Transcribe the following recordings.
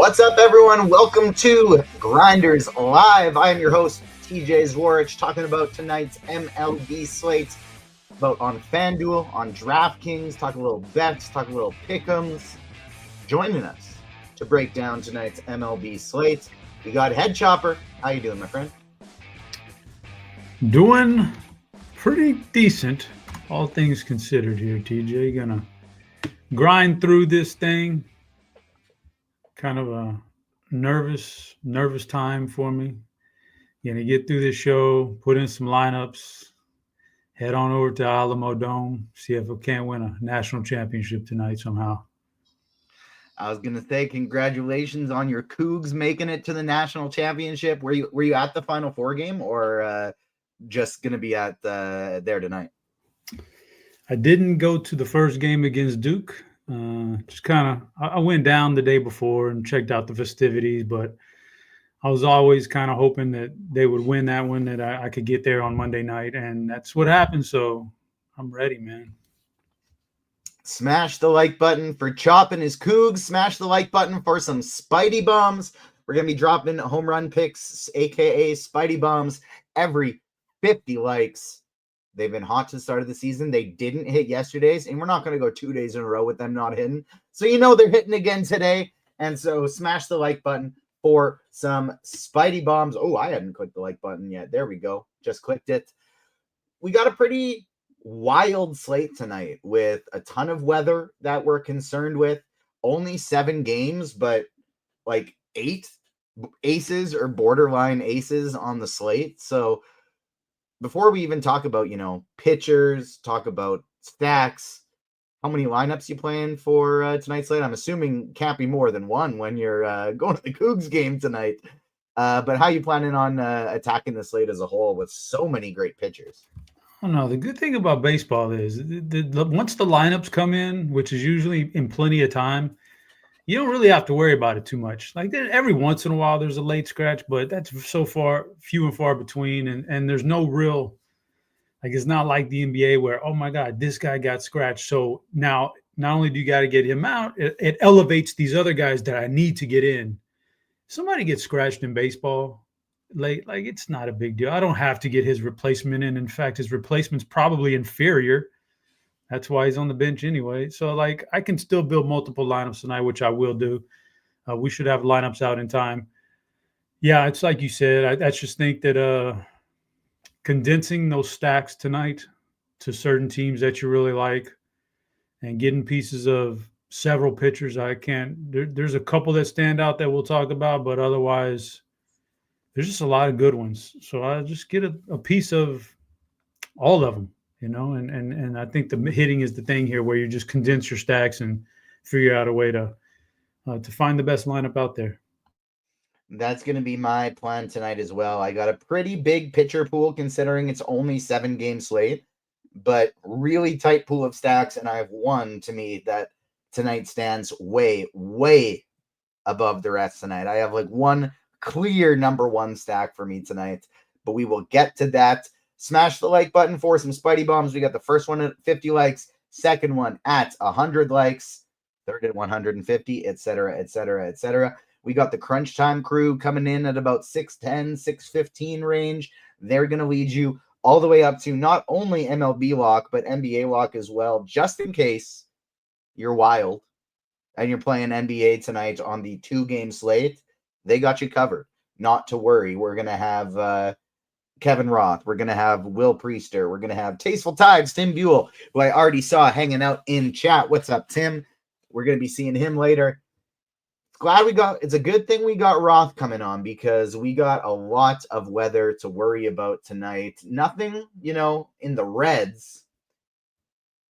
What's up, everyone? Welcome to Grinders Live. I am your host, TJ Zwarich, talking about tonight's MLB slate, about on FanDuel, on DraftKings, talk a little bets, talk a little pick'ems. Joining us to break down tonight's MLB slate, we got Head Chopper. How you doing, my friend? Doing pretty decent, all things considered here, TJ. Gonna grind through this thing. Kind of a nervous time for me. Gonna get through this show, put in some lineups, head on over to Alamo Dome, see if we can't win a national championship tonight somehow. I was gonna say congratulations on your Cougs making it to the national championship. Were you at the Final Four game, or just gonna be at there tonight? I didn't go to the first game against Duke. Just kind of, I went down the day before and checked out the festivities, but I was always kind of hoping that they would win that one, that I could get there on Monday night, and that's what happened. So I'm ready, man. Smash the like button for chopping his Cougs. Smash the like button for some Spidey Bombs. We're going to be dropping home run picks, aka Spidey Bombs, every 50 likes. They've been hot to the start of the season. They didn't hit yesterday's, and we're not going to go 2 days in a row with them not hitting. So you know they're hitting again today. And so smash the like button for some Spidey Bombs. Oh, I hadn't clicked the like button yet. There we go. Just clicked it. We got a pretty wild slate tonight with a ton of weather that we're concerned with. Only 7 games, but like 8 aces or borderline aces on the slate. So before we even talk about, pitchers, talk about stacks, how many lineups you playing for tonight's slate? I'm assuming can't be more than one when you're going to the Cougs game tonight. But how you planning on attacking the slate as a whole with so many great pitchers? Oh, no, the good thing about baseball is once the lineups come in, which is usually in plenty of time, you don't really have to worry about it too much. Like every once in a while, there's a late scratch, but that's so far few and far between. And there's no real, like, it's not like the NBA where, oh my God, this guy got scratched. So now not only do you got to get him out, it elevates these other guys that I need to get in. Somebody gets scratched in baseball late, like it's not a big deal. I don't have to get his replacement in. In fact, his replacement's probably inferior. That's why he's on the bench anyway. So, like, I can still build multiple lineups tonight, which I will do. We should have lineups out in time. Yeah, it's like you said. I just think that condensing those stacks tonight to certain teams that you really like and getting pieces of several pitchers, I can't. There's a couple that stand out that we'll talk about, but otherwise, there's just a lot of good ones. So I just get a piece of all of them. And I think the hitting is the thing here, where you just condense your stacks and figure out a way to find the best lineup out there. That's going to be my plan tonight as well. I got a pretty big pitcher pool considering it's only 7-game slate, but really tight pool of stacks. And I have one to me that tonight stands way, way above the rest tonight. I have like one clear number one stack for me tonight, but we will get to that. Smash the like button for some Spidey Bombs. We got the first one at 50 likes, second one at 100 likes, third at 150, etc., etc., etc. We got the Crunchtime crew coming in at about 610, 615 range. They're going to lead you all the way up to not only MLB lock, but NBA lock as well, just in case you're wild and you're playing NBA tonight on the 2-game slate. They got you covered. Not to worry. We're going to have Kevin Roth. We're going to have Will Priester. We're going to have TastefulTides, Tim Buell, who I already saw hanging out in chat. What's up, Tim? We're going to be seeing him later. It's a good thing we got Roth coming on, because we got a lot of weather to worry about tonight. Nothing, in the Reds,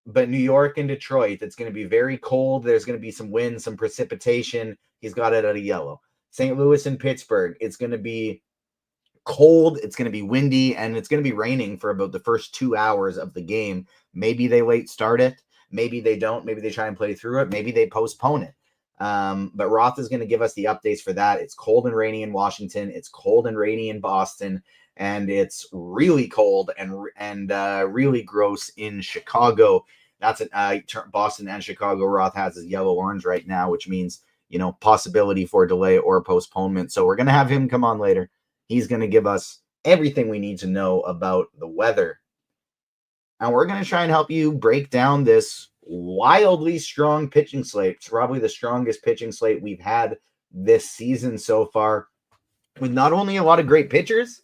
but New York and Detroit, it's going to be very cold. There's going to be some wind, some precipitation. He's got it at a yellow. St. Louis and Pittsburgh, it's going to be cold, it's going to be windy, and it's going to be raining for about the first 2 hours of the game. Maybe they late start it, maybe they don't, maybe they try and play through it, maybe they postpone it. But Roth is going to give us the updates for that. It's cold and rainy in Washington, it's cold and rainy in Boston, and it's really cold and really gross in Chicago. That's Boston and Chicago. Roth has his yellow orange right now, which means possibility for delay or postponement. So we're going to have him come on later. He's going to give us everything we need to know about the weather. And we're going to try and help you break down this wildly strong pitching slate. It's probably the strongest pitching slate we've had this season so far, with not only a lot of great pitchers,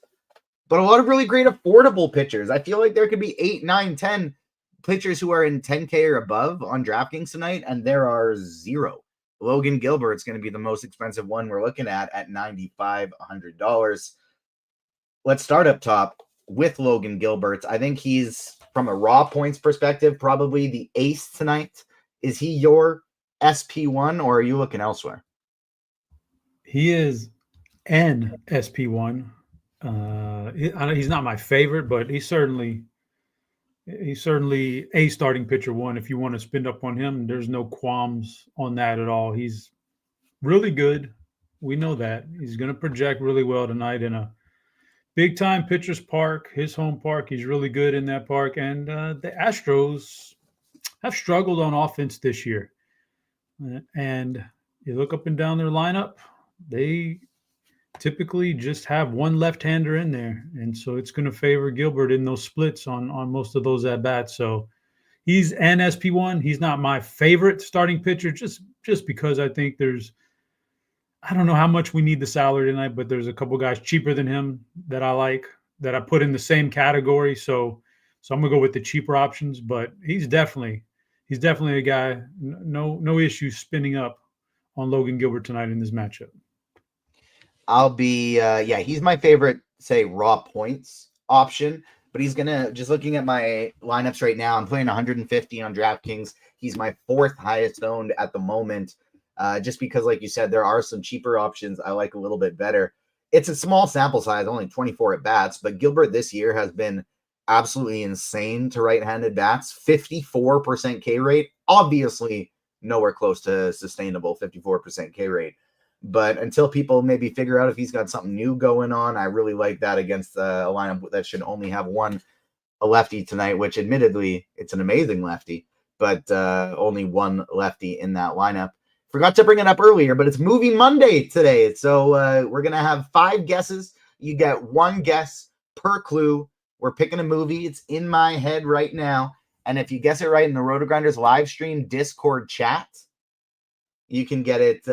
but a lot of really great affordable pitchers. I feel like there could be 8, 9, 10 pitchers who are in 10K or above on DraftKings tonight, and there are 0. Logan Gilbert's going to be the most expensive one we're looking at $9,500. Let's start up top with Logan Gilbert. I think he's, from a raw points perspective, probably the ace tonight. Is he your SP1, or are you looking elsewhere? He is an SP1. He's not my favorite, but he's certainly a starting pitcher one. If you want to spend up on him, there's no qualms on that at all. He's really good. We know that. He's going to project really well tonight in a big-time pitcher's park, his home park. He's really good in that park. And the Astros have struggled on offense this year. And you look up and down their lineup, they typically just have one left-hander in there. And so it's going to favor Gilbert in those splits on most of those at-bats. So he's an SP1. He's not my favorite starting pitcher just because I think I don't know how much we need the salary tonight, but there's a couple guys cheaper than him that I like, that I put in the same category. So I'm gonna go with the cheaper options, but he's definitely a guy. No issue spinning up on Logan Gilbert tonight in this matchup. I'll be he's my favorite, say, raw points option, but he's gonna, just looking at my lineups right now, I'm playing 150 on DraftKings. He's my 4th highest owned at the moment. Just because, like you said, there are some cheaper options I like a little bit better. It's a small sample size, only 24 at bats, but Gilbert this year has been absolutely insane to right-handed bats. 54% K rate, obviously nowhere close to sustainable 54% K rate. But until people maybe figure out if he's got something new going on, I really like that against a lineup that should only have a lefty tonight, which admittedly it's an amazing lefty, but only one lefty in that lineup. Forgot to bring it up earlier, but it's Movie Monday today. So we're going to have 5 guesses. You get 1 guess per clue. We're picking a movie. It's in my head right now. And if you guess it right in the RotoGrinders live stream Discord chat, you can get it.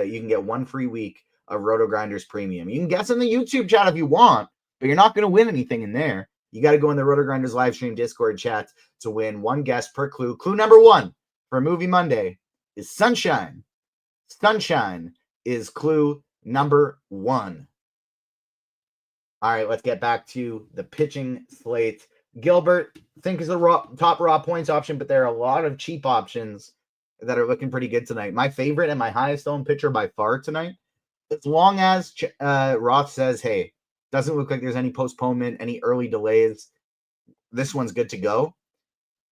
You can get 1 free week of RotoGrinders Premium. You can guess in the YouTube chat if you want, but you're not going to win anything in there. You got to go in the RotoGrinders live stream Discord chat to win 1 guess per clue. Clue number 1 for Movie Monday is sunshine. Sunshine is clue number 1. All right, let's get back to the pitching slate. Gilbert, I think, is the top raw points option, but there are a lot of cheap options that are looking pretty good tonight. My favorite and my highest owned pitcher by far tonight, as long as Roth says, hey, doesn't look like there's any postponement, any early delays, this one's good to go.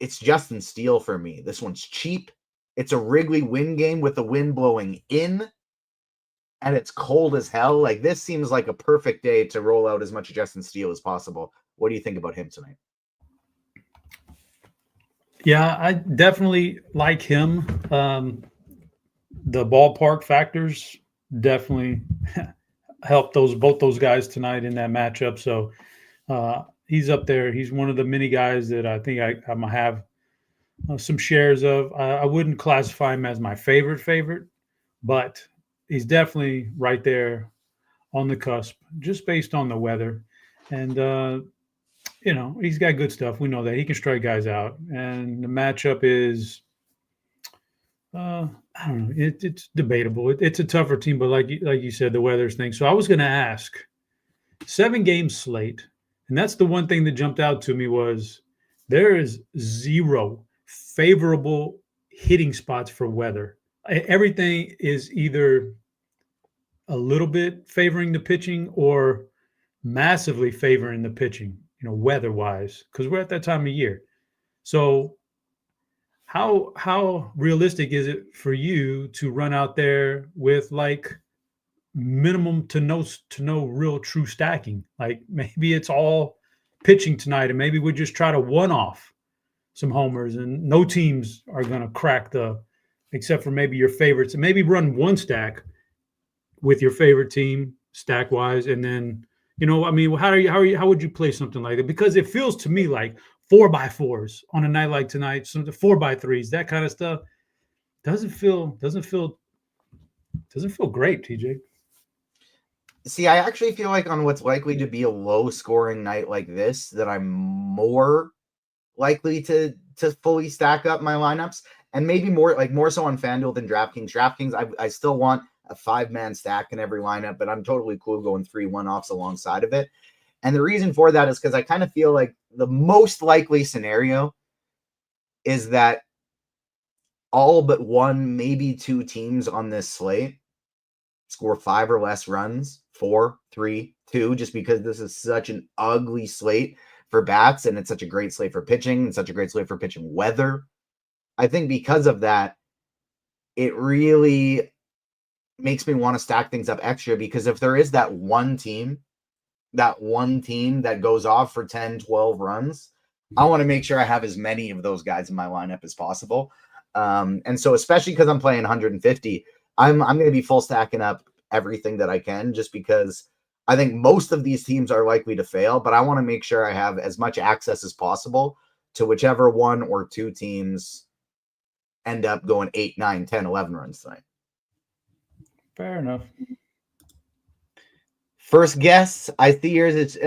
It's Justin Steele for me. This one's cheap. It's a Wrigley wind game with the wind blowing in, and it's cold as hell. Like, this seems like a perfect day to roll out as much Justin Steele as possible. What do you think about him tonight? Yeah, I definitely like him. The ballpark factors definitely helped both those guys tonight in that matchup. So he's up there. He's one of the many guys that I think I'm going to have some shares of. I wouldn't classify him as my favorite, but he's definitely right there on the cusp, just based on the weather. And, he's got good stuff. We know that. He can strike guys out. And the matchup is, I don't know, it's debatable. It's a tougher team, but like you said, the weather's thing. So I was going to ask, 7-game slate, and that's the one thing that jumped out to me was there is 0 favorable hitting spots for weather. Everything is either a little bit favoring the pitching or massively favoring the pitching, weather-wise, because we're at that time of year. So how realistic is it for you to run out there with like minimum to no real true stacking? Like, maybe it's all pitching tonight, and maybe we just try to one-off some homers, and no teams are going to crack the except for maybe your favorites, and maybe run one stack with your favorite team stack wise, and then how would you play something like that? Because it feels to me like 4x4s on a night like tonight, some 4x3s, that kind of stuff doesn't feel great, TJ. See, I actually feel like on what's likely to be a low scoring night like this, that I'm more likely to fully stack up my lineups, and maybe more so on FanDuel than DraftKings. DraftKings, I still want a 5-man stack in every lineup, but I'm totally cool going 3 one-offs alongside of it. And the reason for that is because I kind of feel like the most likely scenario is that all but one, maybe 2 teams on this slate score 5 or less runs, 4, 3, 2, just because this is such an ugly slate for bats, and it's such a great slate for pitching, and such a great slate for pitching weather. I think because of that, it really makes me want to stack things up extra, because if there is that one team that goes off for 10, 12 runs, I want to make sure I have as many of those guys in my lineup as possible. And so especially because I'm playing 150, I'm going to be full stacking up everything that I can, just because I think most of these teams are likely to fail, but I want to make sure I have as much access as possible to whichever 1 or 2 teams end up going 8, 9, 10, 11 runs tonight. Fair enough. First guess, I see yours. It's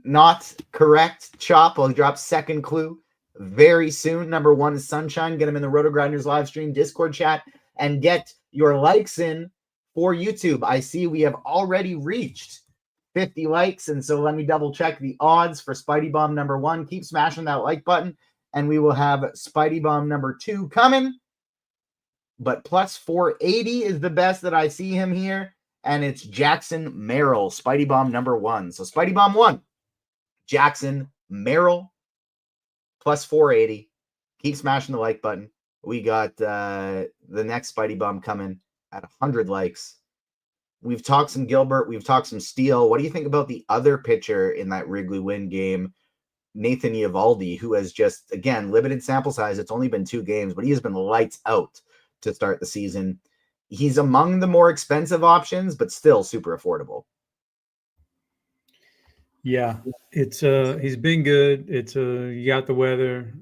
not correct. Chop. I'll drop second clue very soon. Number 1 is Sunshine. Get him in the RotoGrinders live stream Discord chat and get your likes in for YouTube. I see we have already reached 50 likes, and so let me double check the odds for Spidey Bomb number 1. Keep smashing that like button, and we will have Spidey Bomb number 2 coming. But plus 480 is the best that I see him here, and it's Jackson Merrill, Spidey Bomb number 1. So Spidey Bomb 1, Jackson Merrill, plus 480. Keep smashing the like button. We got the next Spidey Bomb coming at 100 likes. We've talked some Gilbert. We've talked some Steele. What do you think about the other pitcher in that Wrigley win game, Nathan Eovaldi, who has just, again, limited sample size. It's only been 2 games, but he has been lights out to start the season. He's among the more expensive options, but still super affordable. Yeah, it's he's been good. It's you got the weather.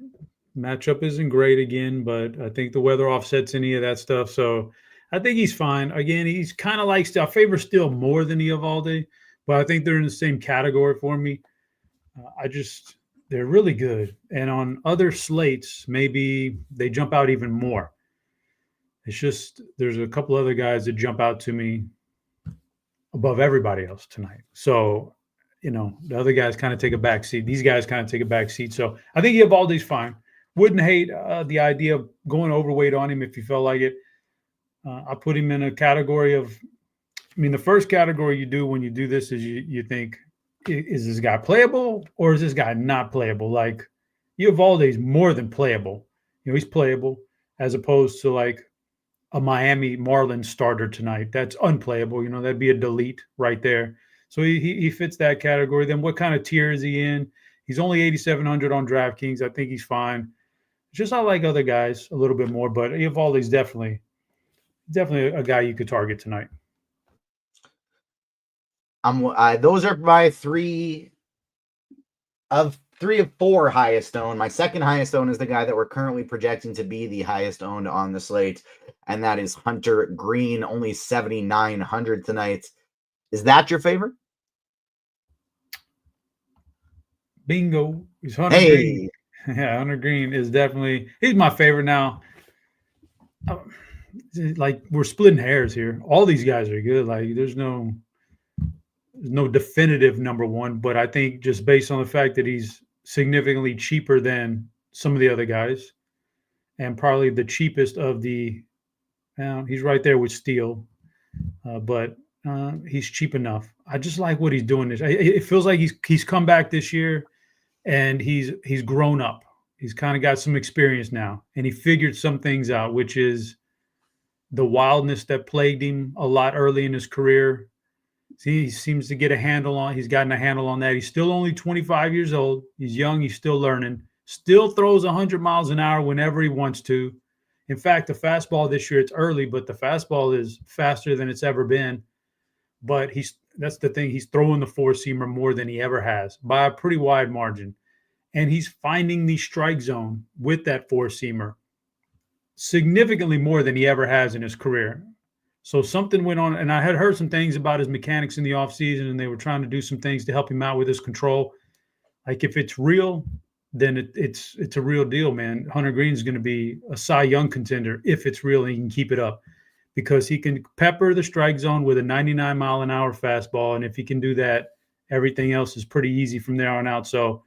Matchup isn't great again, but I think the weather offsets any of that stuff. So I think he's fine. Again, he's kind of like, I favor Steele more than Eovaldi, but I think they're in the same category for me. They're really good. And on other slates, maybe they jump out even more. It's just there's a couple other guys that jump out to me above everybody else tonight. So, the other guys kind of take a back seat. These guys kind of take a back seat. So I think Eovaldi's fine. Wouldn't hate the idea of going overweight on him if you felt like it. I put him in a category of, the first category you do when you do this is you think, is this guy playable or is this guy not playable? Like Eovaldi's more than playable. He's playable as opposed to like a Miami Marlins starter tonight. That's unplayable. That'd be a delete right there. So he fits that category. Then what kind of tier is he in? He's only 8,700 on DraftKings. I think he's fine. Just I like other guys a little bit more, but Eovaldi's definitely a guy you could target tonight. Those are my 3 of 4 highest owned. My second highest owned is the guy that we're currently projecting to be the highest owned on the slate, and that is Hunter Green, only 7,900 tonight. Is that your favorite? Bingo. He's Hunter Green. Yeah, Hunter Green is definitely – he's my favorite now. Like, we're splitting hairs here. All these guys are good. Like, there's no definitive number 1, but I think just based on the fact that he's significantly cheaper than some of the other guys and probably the cheapest of the he's right there with Steele, but he's cheap enough. I just like what he's doing. It feels like he's come back this year and he's grown up. He's kind of got some experience now, and he figured some things out, which is the wildness that plagued him a lot early in his career. He seems to get he's gotten a handle on that. He's still only 25 years old. He's young. He's still learning. Still throws 100 miles an hour whenever he wants to. In fact, the fastball this year, it's early, but the fastball is faster than it's ever been. But that's the thing. He's throwing the four-seamer more than he ever has by a pretty wide margin. And he's finding the strike zone with that four-seamer significantly more than he ever has in his career. So something went on, and I had heard some things about his mechanics in the offseason, and they were trying to do some things to help him out with his control. Like if it's real, then it's a real deal, man. Hunter Green is going to be a Cy Young contender if it's real and he can keep it up, because he can pepper the strike zone with a 99-mile-an-hour fastball, and if he can do that, everything else is pretty easy from there on out. So,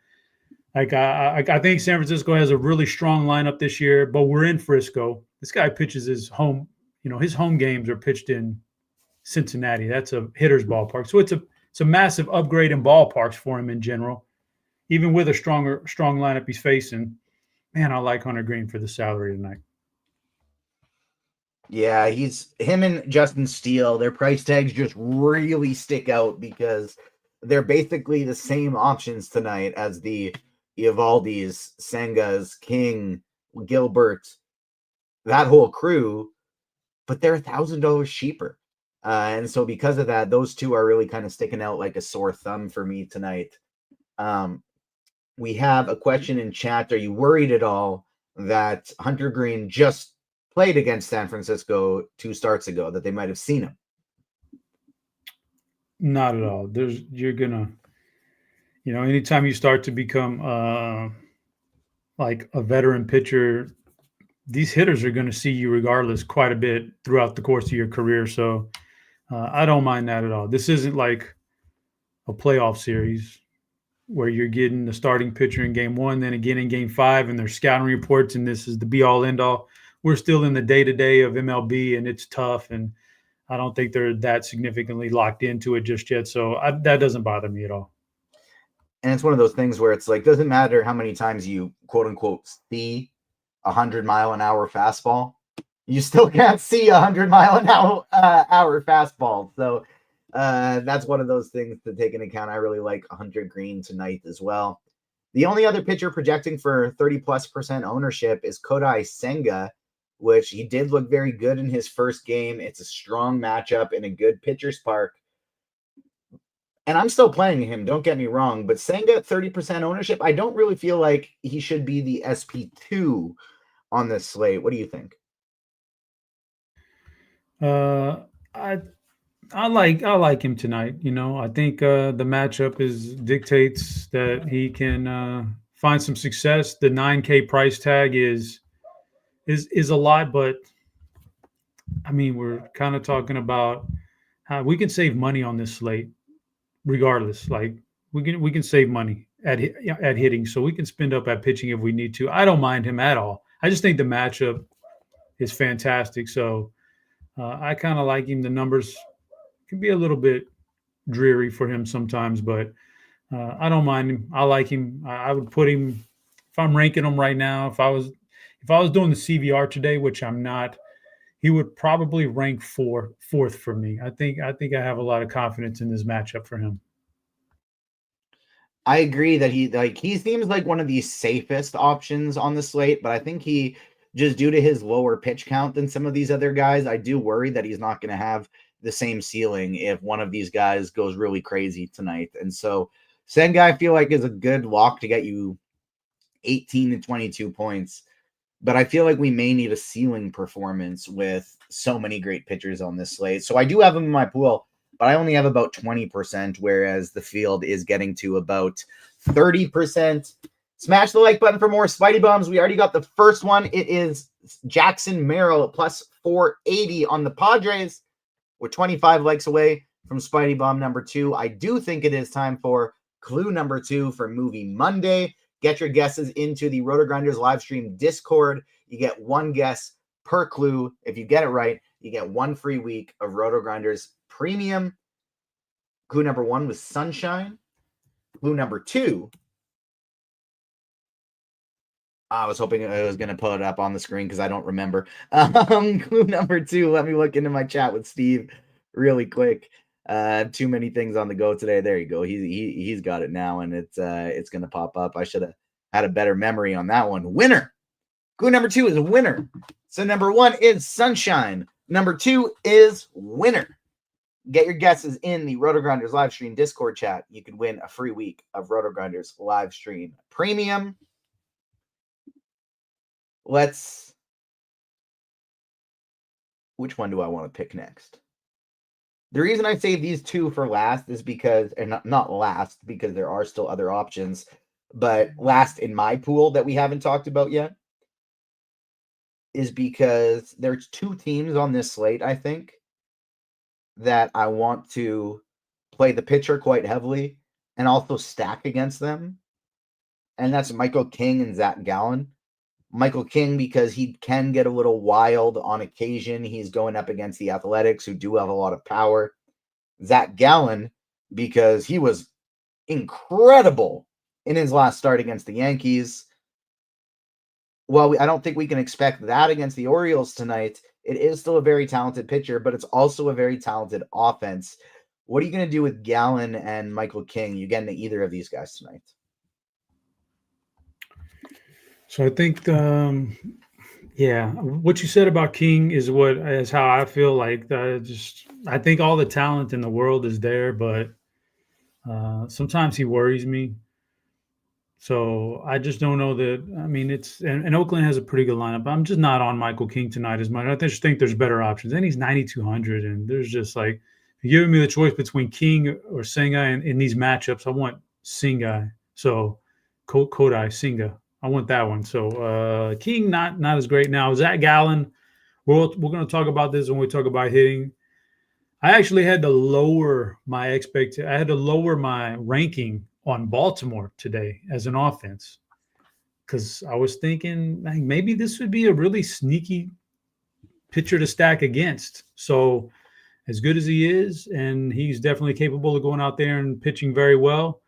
like I think San Francisco has a really strong lineup this year, but we're in Frisco. This guy pitches his home. His home games are pitched in Cincinnati. That's a hitter's ballpark, so it's a massive upgrade in ballparks for him in general. Even with a strong lineup he's facing, man, I like Hunter Green for the salary tonight. Yeah, him and Justin Steele, their price tags just really stick out because they're basically the same options tonight as the Eovaldi's, Sangas, King, Gilbert, that whole crew, but they're $1,000 cheaper. And so because of that, those two are really kind of sticking out like a sore thumb for me tonight. We have a question in chat. Are you worried at all that Hunter Green just played against San Francisco 2 starts ago, that they might have seen him? Not at all. You're gonna, anytime you start to become like a veteran pitcher, these hitters are going to see you regardless quite a bit throughout the course of your career. So I don't mind that at all. This isn't like a playoff series where you're getting the starting pitcher in game 1, then again in game 5, and there's scouting reports, and this is the be-all, end-all. We're still in the day-to-day of MLB, and it's tough, and I don't think they're that significantly locked into it just yet. So that doesn't bother me at all. And it's one of those things where it's like, doesn't matter how many times you quote-unquote see 100-mile-an-hour fastball, you still can't see 100-mile-an-hour fastball. So that's one of those things to take into account. I really like Hunter Green tonight as well. The only other pitcher projecting for 30+% ownership is Kodi Sanga, which he did look very good in his first game. It's a strong matchup in a good pitcher's park. And I'm still playing him, don't get me wrong, but Sanga at 30% ownership, I don't really feel like he should be the SP2 on this slate. What do you think? I like him tonight. I think the matchup dictates that he can find some success. The 9K price tag is a lot, but I mean, we're kind of talking about how we can save money on this slate regardless. Like we can save money at hitting, so we can spend up at pitching if we need to. I don't mind him at all. I just think the matchup is fantastic. So I kind of like him. The numbers can be a little bit dreary for him sometimes, but I don't mind him. I like him. I would put him, if I'm ranking him right now, if I was doing the CVR today, which I'm not, he would probably rank fourth for me. I think I have a lot of confidence in this matchup for him. I agree that he seems like one of the safest options on the slate, but I think he, just due to his lower pitch count than some of these other guys, I do worry that he's not going to have the same ceiling if one of these guys goes really crazy tonight. And so Senga, I feel like, is a good lock to get you 18 to 22 points. But I feel like we may need a ceiling performance with so many great pitchers on this slate. So I do have him in my pool, but I only have about 20%, whereas the field is getting to about 30%. Smash the like button for more Spidey Bombs. We already got the first one. It is Jackson Merrill plus 480 on the Padres. We're 25 likes away from Spidey Bomb number 2. I do think it is time for clue number 2 for Movie Monday. Get your guesses into the RotoGrinders live stream Discord. You get one guess per clue. If you get it right, you get 1 free week of RotoGrinders Premium. Clue number 1 was Sunshine. Clue number 2, I was hoping I was going to put it up on the screen because I don't remember. Clue number 2, let me look into my chat with Steve really quick. Too many things on the go today. There you go. He's got it now, and it's going to pop up. I should have had a better memory on that one. Winner. Clue number 2 is a winner. So number 1 is Sunshine. Number 2 is Winner. Get your guesses in the RotoGrinders live stream Discord chat. You could win a free week of RotoGrinders live stream premium. Which one do I want to pick next? The reason I save these two for last is because, and not last, because there are still other options, but last in my pool that we haven't talked about yet, is because there's 2 teams on this slate, I think, that I want to play the pitcher quite heavily and also stack against them. And that's Michael King and Zach Gallen. Michael King, because he can get a little wild on occasion. He's going up against the Athletics, who do have a lot of power. Zach Gallen, because he was incredible in his last start against the Yankees. Well, I don't think we can expect that against the Orioles tonight. It is still a very talented pitcher, but it's also a very talented offense. What are you going to do with Gallen and Michael King? You getting to either of these guys tonight? So I think, what you said about King is how I feel. Like I think all the talent in the world is there, but sometimes he worries me. So I just don't know that. I mean, and Oakland has a pretty good lineup. I'm just not on Michael King tonight as much. I just think there's better options. And he's 9,200, and there's just like, if you're giving me the choice between King or Sanga in these matchups, I want Sanga. So Kodi Sanga. I want that one. So King not as great now. Zach Gallen, we're going to talk about this when we talk about hitting. I actually had to lower my I had to lower my ranking on Baltimore today as an offense, because I was thinking maybe this would be a really sneaky pitcher to stack against. So as good as he is, and he's definitely capable of going out there and pitching very well,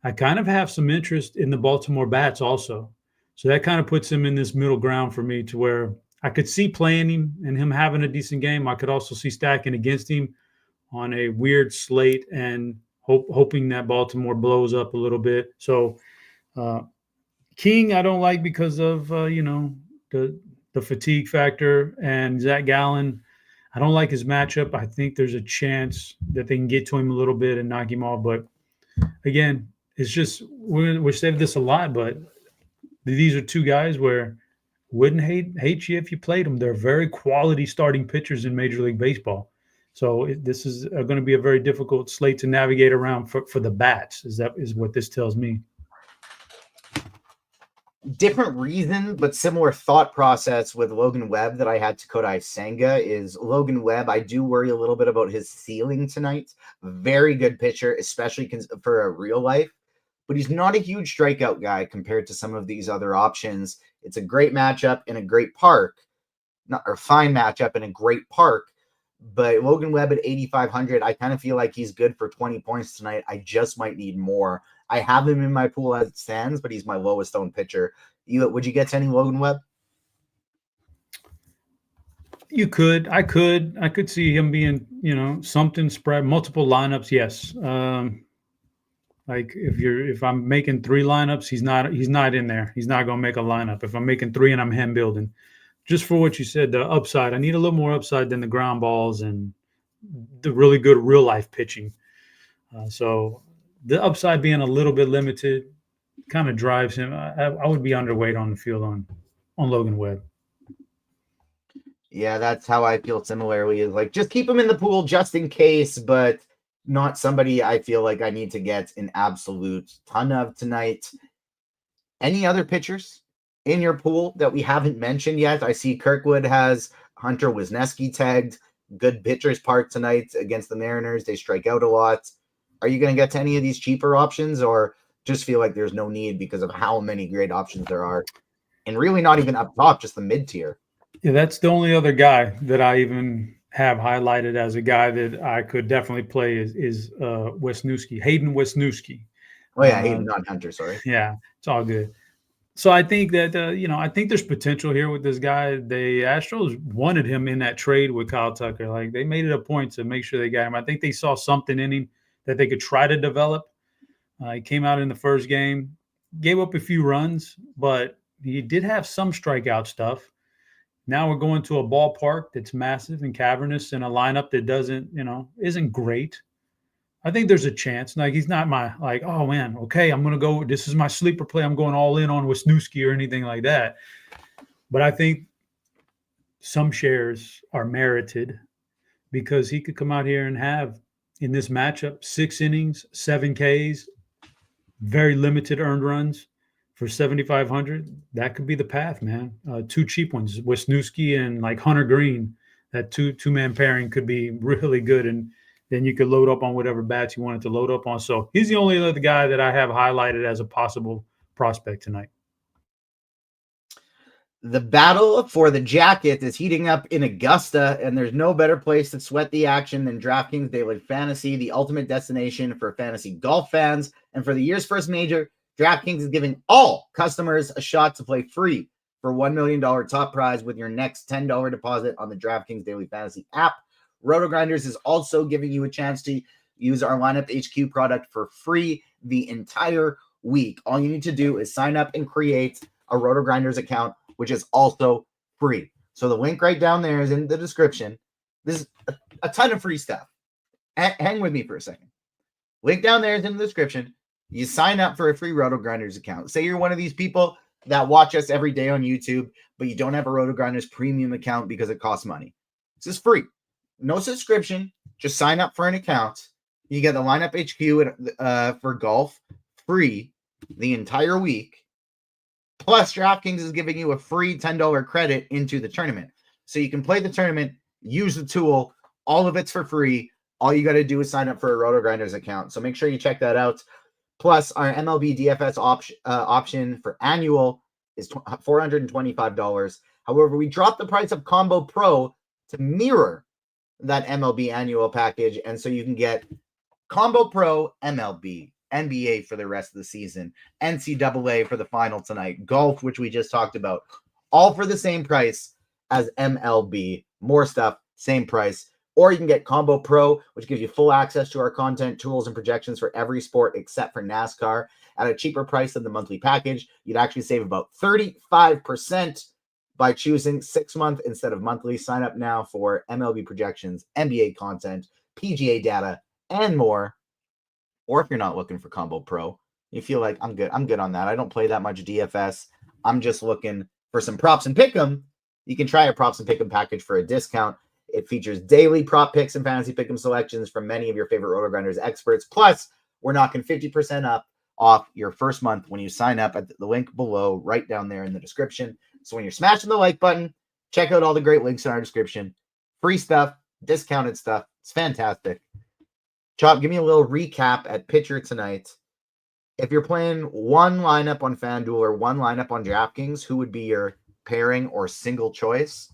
I kind of have some interest in the Baltimore bats also. So that kind of puts him in this middle ground for me, to where I could see playing him and him having a decent game. I could also see stacking against him on a weird slate and hoping that Baltimore blows up a little bit. So King I don't like because of the fatigue factor, and Zach Gallen, I don't like his matchup. I think there's a chance that they can get to him a little bit and knock him off. But again, it's just we said this a lot, but these are 2 guys where wouldn't hate you if you played them. They're very quality starting pitchers in Major League Baseball. So this is going to be a very difficult slate to navigate around for the bats. Is what this tells me. Different reason, but similar thought process with Logan Webb that I had to Kodi Sanga is Logan Webb. I do worry a little bit about his ceiling tonight. Very good pitcher, especially for a real life, but he's not a huge strikeout guy compared to some of these other options. It's a great matchup in a great park, fine matchup in a great park. But Logan Webb at 8,500, I kind of feel like he's good for 20 points tonight. I just might need more. I have him in my pool as it stands, but he's my lowest owned pitcher. Would you get to any Logan Webb? You could. I could see him being, something spread, multiple lineups. Yes. Like if I'm making 3 lineups, he's not in there. He's not going to make a lineup. If I'm making 3 and I'm hand building, just for what you said, the upside, I need a little more upside than the ground balls and the really good real life pitching. So the upside being a little bit limited kind of drives him. I would be underweight on the field on Logan Webb. Yeah, that's how I feel similarly, is like, just keep him in the pool just in case, but not somebody I feel like I need to get an absolute ton of tonight. Any other pitchers in your pool that we haven't mentioned yet? I see Kirkwood has Hunter Wisniewski tagged. Good pitchers part tonight against the Mariners. They strike out a lot. Are you going to get to any of these cheaper options, or just feel like there's no need because of how many great options there are? And really not even up top, just the mid-tier. Yeah, that's the only other guy that I even have highlighted as a guy that I could definitely play is Wisniewski, Hayden Wisniewski. Oh, yeah, Hayden, not Hunter, sorry. Yeah, it's all good. So I think that, I think there's potential here with this guy. The Astros wanted him in that trade with Kyle Tucker. Like, they made it a point to make sure they got him. I think they saw something in him that they could try to develop. He came out in the first game, gave up a few runs, but he did have some strikeout stuff. Now we're going to a ballpark that's massive and cavernous and a lineup that doesn't, isn't great. I think there's a chance. Like, he's not my, like, oh man, okay, I'm going to go, this is my sleeper play, I'm going all in on Wisniewski or anything like that. But I think some shares are merited because he could come out here and have, in this matchup, 6 innings, 7 Ks, very limited earned runs for 7,500. That could be the path, man. 2 cheap ones, Wisniewski and like Hunter Green. That two-man pairing could be really good, and then you could load up on whatever bats you wanted to load up on. So he's the only other guy that I have highlighted as a possible prospect tonight. The battle for the jacket is heating up in Augusta, and there's no better place to sweat the action than DraftKings Daily Fantasy, the ultimate destination for fantasy golf fans. And for the year's first major, DraftKings is giving all customers a shot to play free for $1 million top prize with your next $10 deposit on the DraftKings Daily Fantasy app. RotoGrinders is also giving you a chance to use our Lineup HQ product for free the entire week. All you need to do is sign up and create a RotoGrinders account, which is also free. So the link right down there is in the description. This is a ton of free stuff. Hang with me for a second. Link down there is in the description. You sign up for a free RotoGrinders account. Say you're one of these people that watch us every day on YouTube, but you don't have a RotoGrinders premium account because it costs money. This is free. No subscription. Just sign up for an account. You get the Lineup HQ for golf free the entire week. Plus, DraftKings is giving you a free $10 credit into the tournament. So you can play the tournament, use the tool. All of it's for free. All you got to do is sign up for a RotoGrinders account. So make sure you check that out. Plus, our MLB DFS option for annual is $425. However, we dropped the price of Combo Pro to mirror that MLB annual package. And so you can get Combo Pro, MLB, NBA for the rest of the season, NCAA for the final tonight, golf, which we just talked about, all for the same price as MLB. More stuff, same price. Or you can get Combo Pro, which gives you full access to our content, tools, and projections for every sport except for NASCAR at a cheaper price than the monthly package. You'd actually save about 35% by choosing 6-month instead of monthly. Sign up now for MLB projections, NBA content, PGA data, and more. Or if you're not looking for Combo Pro, you feel like I'm good on that. I don't play that much DFS. I'm just looking for some props and pick'em. You can try a props and pick'em package for a discount. It features daily prop picks and fantasy pick'em selections from many of your favorite RotoGrinders experts. Plus, we're knocking 50% off your first month when you sign up at the link below, right down there in the description. So when you're smashing the like button, check out all the great links in our description. Free stuff, discounted stuff. It's fantastic. Chop, give me a little recap at pitcher tonight. If you're playing one lineup on FanDuel or one lineup on DraftKings, who would be your pairing or single choice?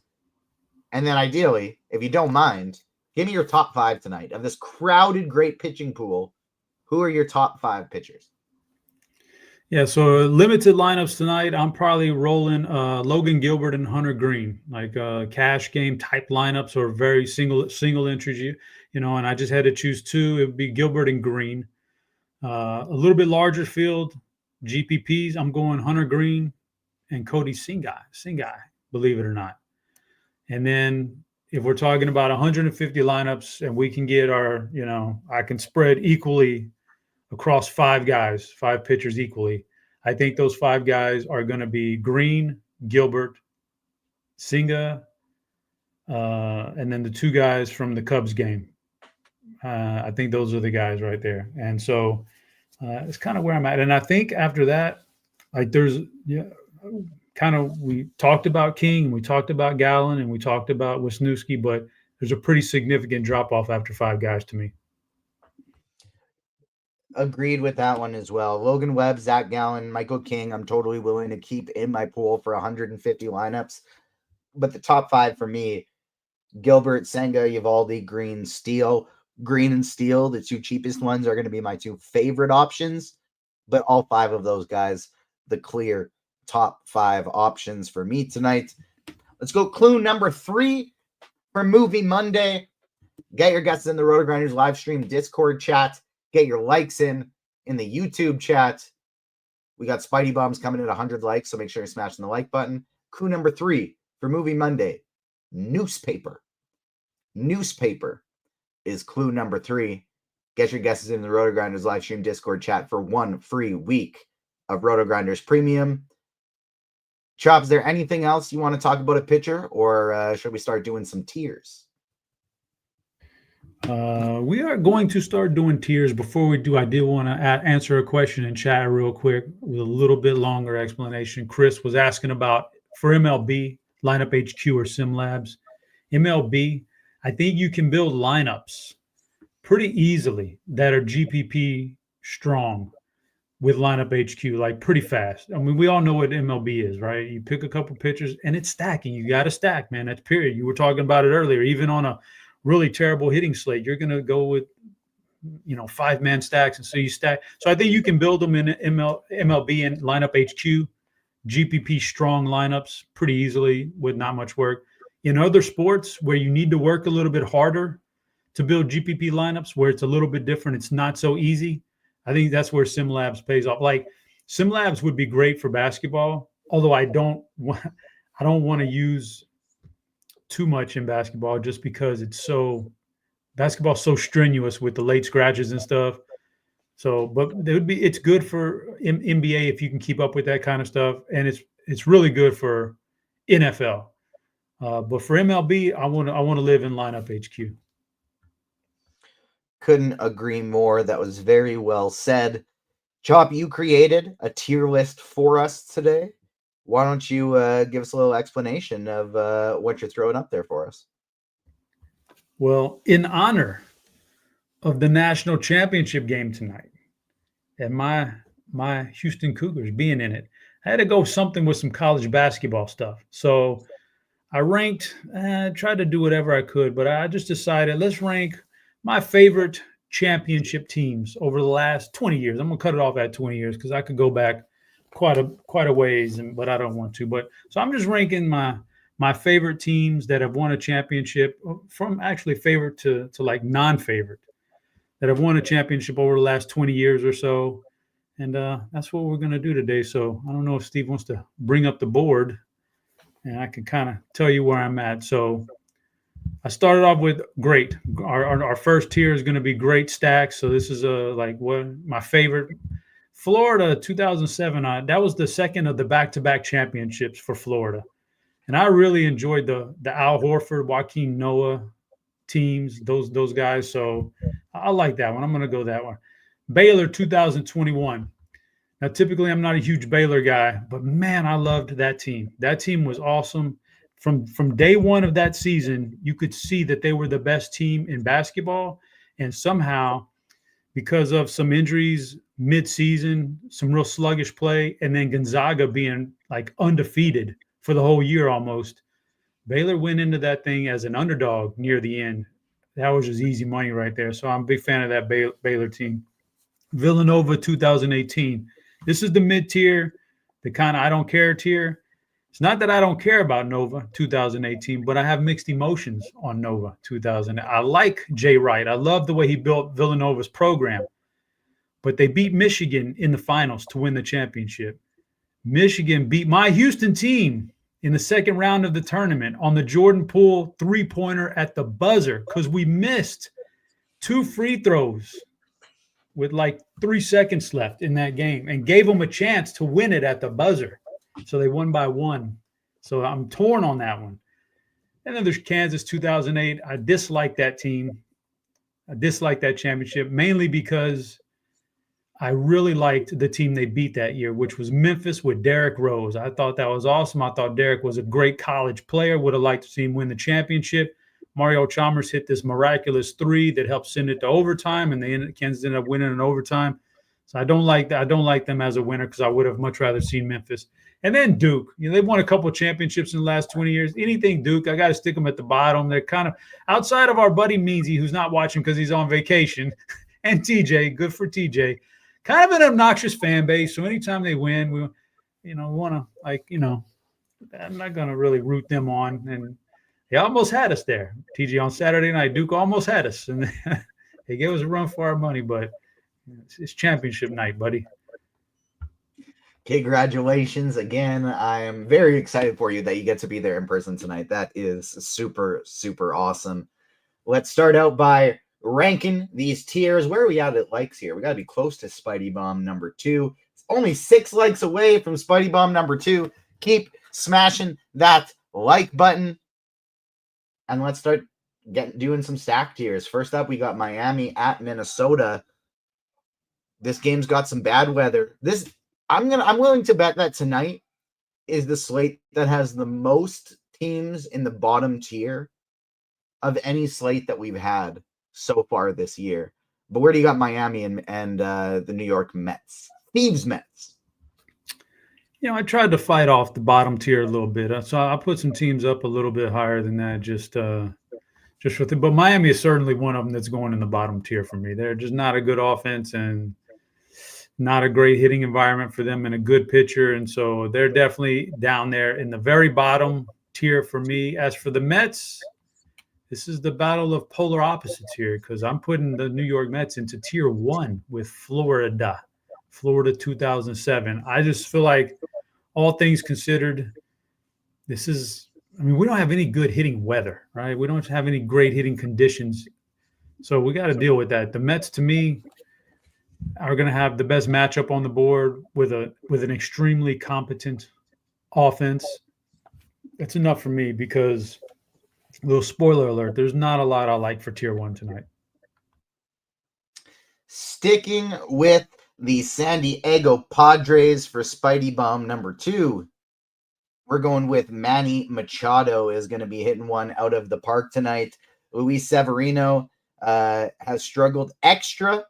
And then ideally, if you don't mind, give me your top 5 tonight of this crowded, great pitching pool. Who are your top 5 pitchers? Yeah, so limited lineups tonight. I'm probably rolling Logan Gilbert and Hunter Green, like cash game type lineups or very single entries. And I just had to choose 2. It would be Gilbert and Green. A little bit larger field, GPPs. I'm going Hunter Green and Kodi Sanga, believe it or not. And then if we're talking about 150 lineups and we can get our, I can spread equally across 5 pitchers equally. I think those 5 guys are going to be Green, Gilbert, Sanga, and then the 2 guys from the Cubs game. I think those are the guys right there. And so it's kind of where I'm at. And I think after that, like we talked about King, we talked about Gallen, and we talked about Wisniewski, but there's a pretty significant drop-off after 5 guys to me. Agreed with that one as well. Logan Webb, Zach Gallen, Michael King, I'm totally willing to keep in my pool for 150 lineups. But the top 5 for me, Gilbert, Sanga, Eovaldi, Green, Steele. Green and Steele, the 2 cheapest ones, are going to be my 2 favorite options. But all 5 of those guys, the clear top 5 options for me tonight. Let's go clue number 3 for Movie Monday. Get your guesses in the RotoGrinders live stream Discord chat. Get your likes in the YouTube chat. We got Spidey Bombs coming at 100 likes, so make sure you're smashing the like button. Clue number 3 For Movie Monday, newspaper. Newspaper is clue number 3. Get your guesses in the RotoGrinders live stream Discord chat for 1 free week of RotoGrinders Premium. Chop, is there anything else you want to talk about a pitcher, or should we start doing some tiers? We are going to start doing tiers. Before we do, I did want to answer a question in chat real quick with a little bit longer explanation. Chris was asking about, for MLB, lineup HQ or SimLabs. MLB, I think you can build lineups pretty easily that are GPP strong with lineup HQ, like pretty fast. I mean, we all know what MLB is, right? You pick a couple pitchers and it's stacking. You got to stack, man. That's period. You were talking about it earlier. Even on a really terrible hitting slate, you're going to go with, 5-man stacks. And so you stack. So I think you can build them in MLB and lineup HQ, GPP strong lineups pretty easily with not much work. In other sports where you need to work a little bit harder to build GPP lineups, where it's a little bit different, it's not so easy. I think that's where SimLabs pays off. Like SimLabs would be great for basketball, although I don't want to use too much in basketball just because basketball's so strenuous with the late scratches and stuff. So, but it's good for NBA if you can keep up with that kind of stuff, and it's really good for NFL. But for MLB, I want to live in lineup HQ. Couldn't agree more. That was very well said. Chop, you created a tier list for us today. Why don't you give us a little explanation of what you're throwing up there for us? Well, in honor of the national championship game tonight and my Houston Cougars being in it, I had to go something with some college basketball stuff. So I ranked, tried to do whatever I could, but I just decided let's rank my favorite championship teams over the last 20 years. I'm going to cut it off at 20 years because I could go back quite a ways, but I don't want to. But so I'm just ranking my favorite teams that have won a championship, from actually favorite to like non-favorite, that have won a championship over the last 20 years or so. And that's what we're going to do today. So I don't know if Steve wants to bring up the board, and I can kind of tell you where I'm at. So I started off with great. Our first tier is going to be great stacks. So this is what my favorite. Florida 2007. That was the second of the back-to-back championships for Florida, and I really enjoyed the Al Horford, Joaquin Noah teams. Those guys. So I like that one. I'm going to go that one. Baylor 2021. Now, typically, I'm not a huge Baylor guy, but man, I loved that team. That team was awesome. From day one of that season, you could see that they were the best team in basketball. And somehow, because of some injuries mid-season, some real sluggish play, and then Gonzaga being like undefeated for the whole year almost, Baylor went into that thing as an underdog near the end. That was just easy money right there. So I'm a big fan of that Baylor team. Villanova 2018. This is the mid-tier, the kind of I don't care tier. It's not that I don't care about Nova 2018, but I have mixed emotions on Nova 2000. I like Jay Wright. I love the way he built Villanova's program. But they beat Michigan in the finals to win the championship. Michigan beat my Houston team in the second round of the tournament on the Jordan Poole three-pointer at the buzzer because we missed 2 free throws with like 3 seconds left in that game and gave them a chance to win it at the buzzer. So they won by 1. So I'm torn on that one. And then there's Kansas 2008. I dislike that team. I dislike that championship mainly because I really liked the team they beat that year, which was Memphis with Derrick Rose. I thought that was awesome. I thought Derrick was a great college player. Would have liked to see him win the championship. Mario Chalmers hit this miraculous 3 that helped send it to overtime, and Kansas ended up winning in overtime. So I don't like that. I don't like them as a winner because I would have much rather seen Memphis. And then Duke. They've won a couple of championships in the last 20 years. Anything Duke, I got to stick them at the bottom. They're kind of outside of our buddy Meansy, who's not watching because he's on vacation, and TJ. Good for TJ. Kind of an obnoxious fan base. So anytime they win, we want to I'm not going to really root them on. And they almost had us there. TJ on Saturday night, Duke almost had us, and they gave us a run for our money. But it's championship night, buddy. Congratulations again. I am very excited for you that you get to be there in person tonight. That is super, super awesome. Let's start out by ranking these tiers. Where are we at likes here? We got to be close to Spidey Bomb number 2. It's only 6 likes away from Spidey Bomb number 2. Keep smashing that like button. And let's start doing some stack tiers. First up, we got Miami at Minnesota. This game's got some bad weather. I'm willing to bet that tonight is the slate that has the most teams in the bottom tier of any slate that we've had so far this year. But where do you got Miami and the New York Mets? Thieves Mets. I tried to fight off the bottom tier a little bit. So I put some teams up a little bit higher than that just with it. But Miami is certainly one of them that's going in the bottom tier for me. They're just not a good offense and not a great hitting environment for them and a good pitcher. And so they're definitely down there in the very bottom tier for me. As for the Mets, this is the battle of polar opposites here because I'm putting the New York Mets into tier 1 with Florida 2007. I just feel like all things considered, we don't have any good hitting weather, right? We don't have any great hitting conditions. So we got to deal with that. The Mets, to me, are going to have the best matchup on the board with an extremely competent offense. That's enough for me because, little spoiler alert, there's not a lot I like for tier 1 tonight. Sticking with the San Diego Padres for Spidey Bomb number 2, we're going with Manny Machado is going to be hitting one out of the park tonight. Luis Severino has struggled extra.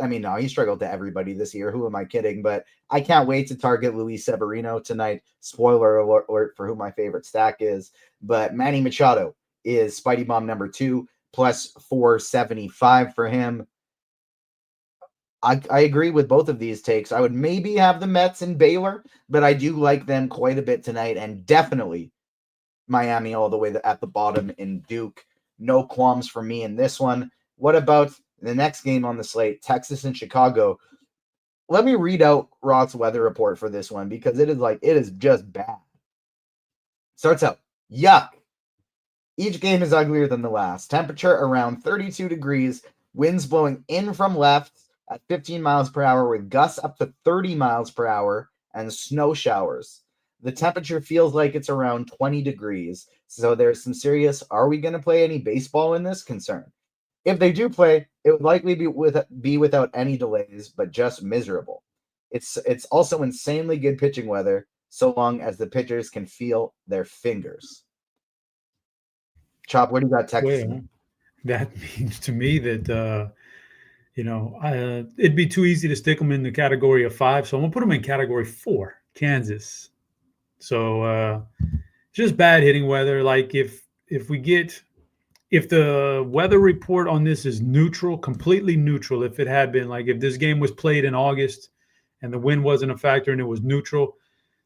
No, he struggled to everybody this year. Who am I kidding? But I can't wait to target Luis Severino tonight. Spoiler alert for who my favorite stack is. But Manny Machado is Spidey Bomb number 2, plus 475 for him. I agree with both of these takes. I would maybe have the Mets and Baylor, but I do like them quite a bit tonight, and definitely Miami all the way at the bottom in Duke. No qualms for me in this one. What about the next game on the slate, Texas and Chicago? Let me read out Roth's weather report for this one because it is just bad. Starts out, yuck. Each game is uglier than the last. Temperature around 32 degrees, winds blowing in from left at 15 miles per hour with gusts up to 30 miles per hour and snow showers. The temperature feels like it's around 20 degrees. So there's some serious, are we going to play any baseball in this concern? If they do play, it would likely be without any delays, but just miserable. It's also insanely good pitching weather, so long as the pitchers can feel their fingers. Chop, what do you got, Texas? Well, that means to me that it'd be too easy to stick them in the category of 5, so I'm gonna put them in category 4, Kansas. So just bad hitting weather. Like if the weather report on this is neutral, completely neutral, if it had been like if this game was played in August and the wind wasn't a factor and it was neutral,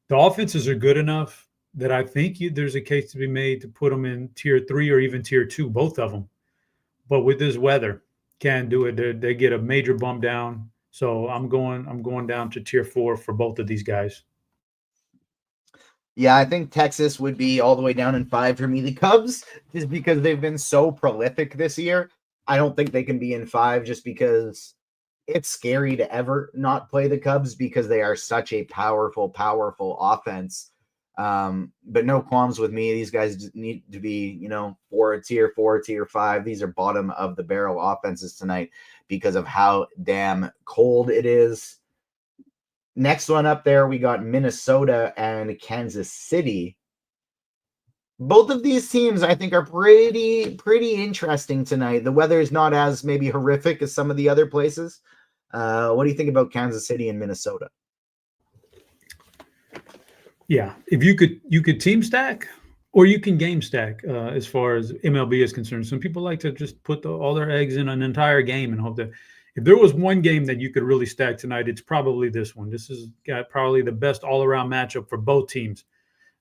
the offenses are good enough that I think there's a case to be made to put them in tier 3 or even tier 2, both of them. But with this weather, can't do it. They get a major bump down. So I'm going down to tier 4 for both of these guys. Yeah, I think Texas would be all the way down in 5 for me. The Cubs, just because they've been so prolific this year, I don't think they can be in 5 just because it's scary to ever not play the Cubs because they are such a powerful, powerful offense. But no qualms with me. These guys need to be, tier 4, tier 5. These are bottom of the barrel offenses tonight because of how damn cold it is. Next one up there, we got Minnesota and Kansas City. Both of these teams, I think, are pretty interesting tonight. The weather is not as maybe horrific as some of the other places. What do you think about Kansas City and Minnesota? Yeah, if you could team stack or you can game stack as far as MLB is concerned. Some people like to just put all their eggs in an entire game and hope that if there was one game that you could really stack tonight, it's probably this one. This has got probably the best all-around matchup for both teams.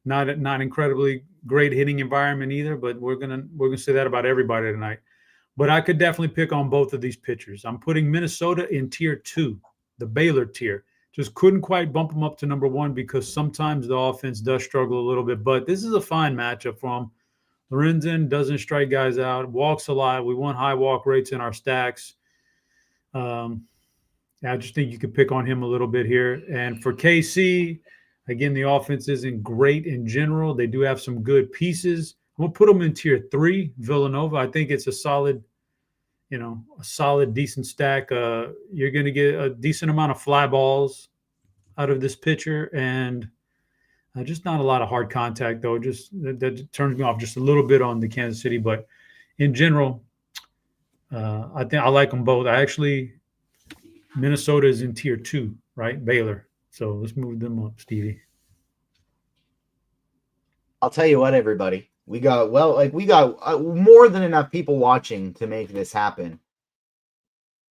Not incredibly great hitting environment either, but we're gonna say that about everybody tonight. But I could definitely pick on both of these pitchers. I'm putting Minnesota in tier 2, the Baylor tier. Just couldn't quite bump him up to number one because sometimes the offense does struggle a little bit. But this is a fine matchup for him. Lorenzen doesn't strike guys out, walks a lot. We want high walk rates in our stacks. I just think you could pick on him a little bit here. And for KC, again, the offense isn't great in general. They do have some good pieces. I'm going to put them in tier 3, Villanova. I think it's a solid, decent stack. You're going to get a decent amount of fly balls out of this pitcher, and just not a lot of hard contact, though. Just that turns me off just a little bit on the Kansas City. But in general, I think I like them both. Minnesota is in tier 2, right? Baylor. So let's move them up, Stevie. I'll tell you what, everybody. We got more than enough people watching to make this happen.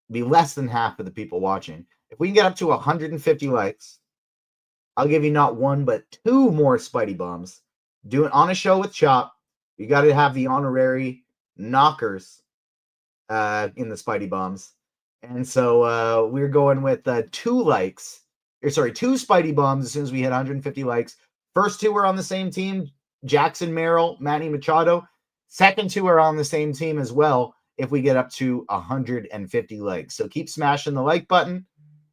Be less than half of the people watching. If we can get up to 150 likes, I'll give you not one, but 2 more Spidey Bombs. Do it on a show with Chop. You got to have the honorary knockers in the Spidey Bombs. And so we're going with 2 Spidey Bombs as soon as we hit 150 likes. First 2 are on the same team, Jackson Merrill, Manny Machado. Second 2 are on the same team as well if we get up to 150 likes. So keep smashing the like button,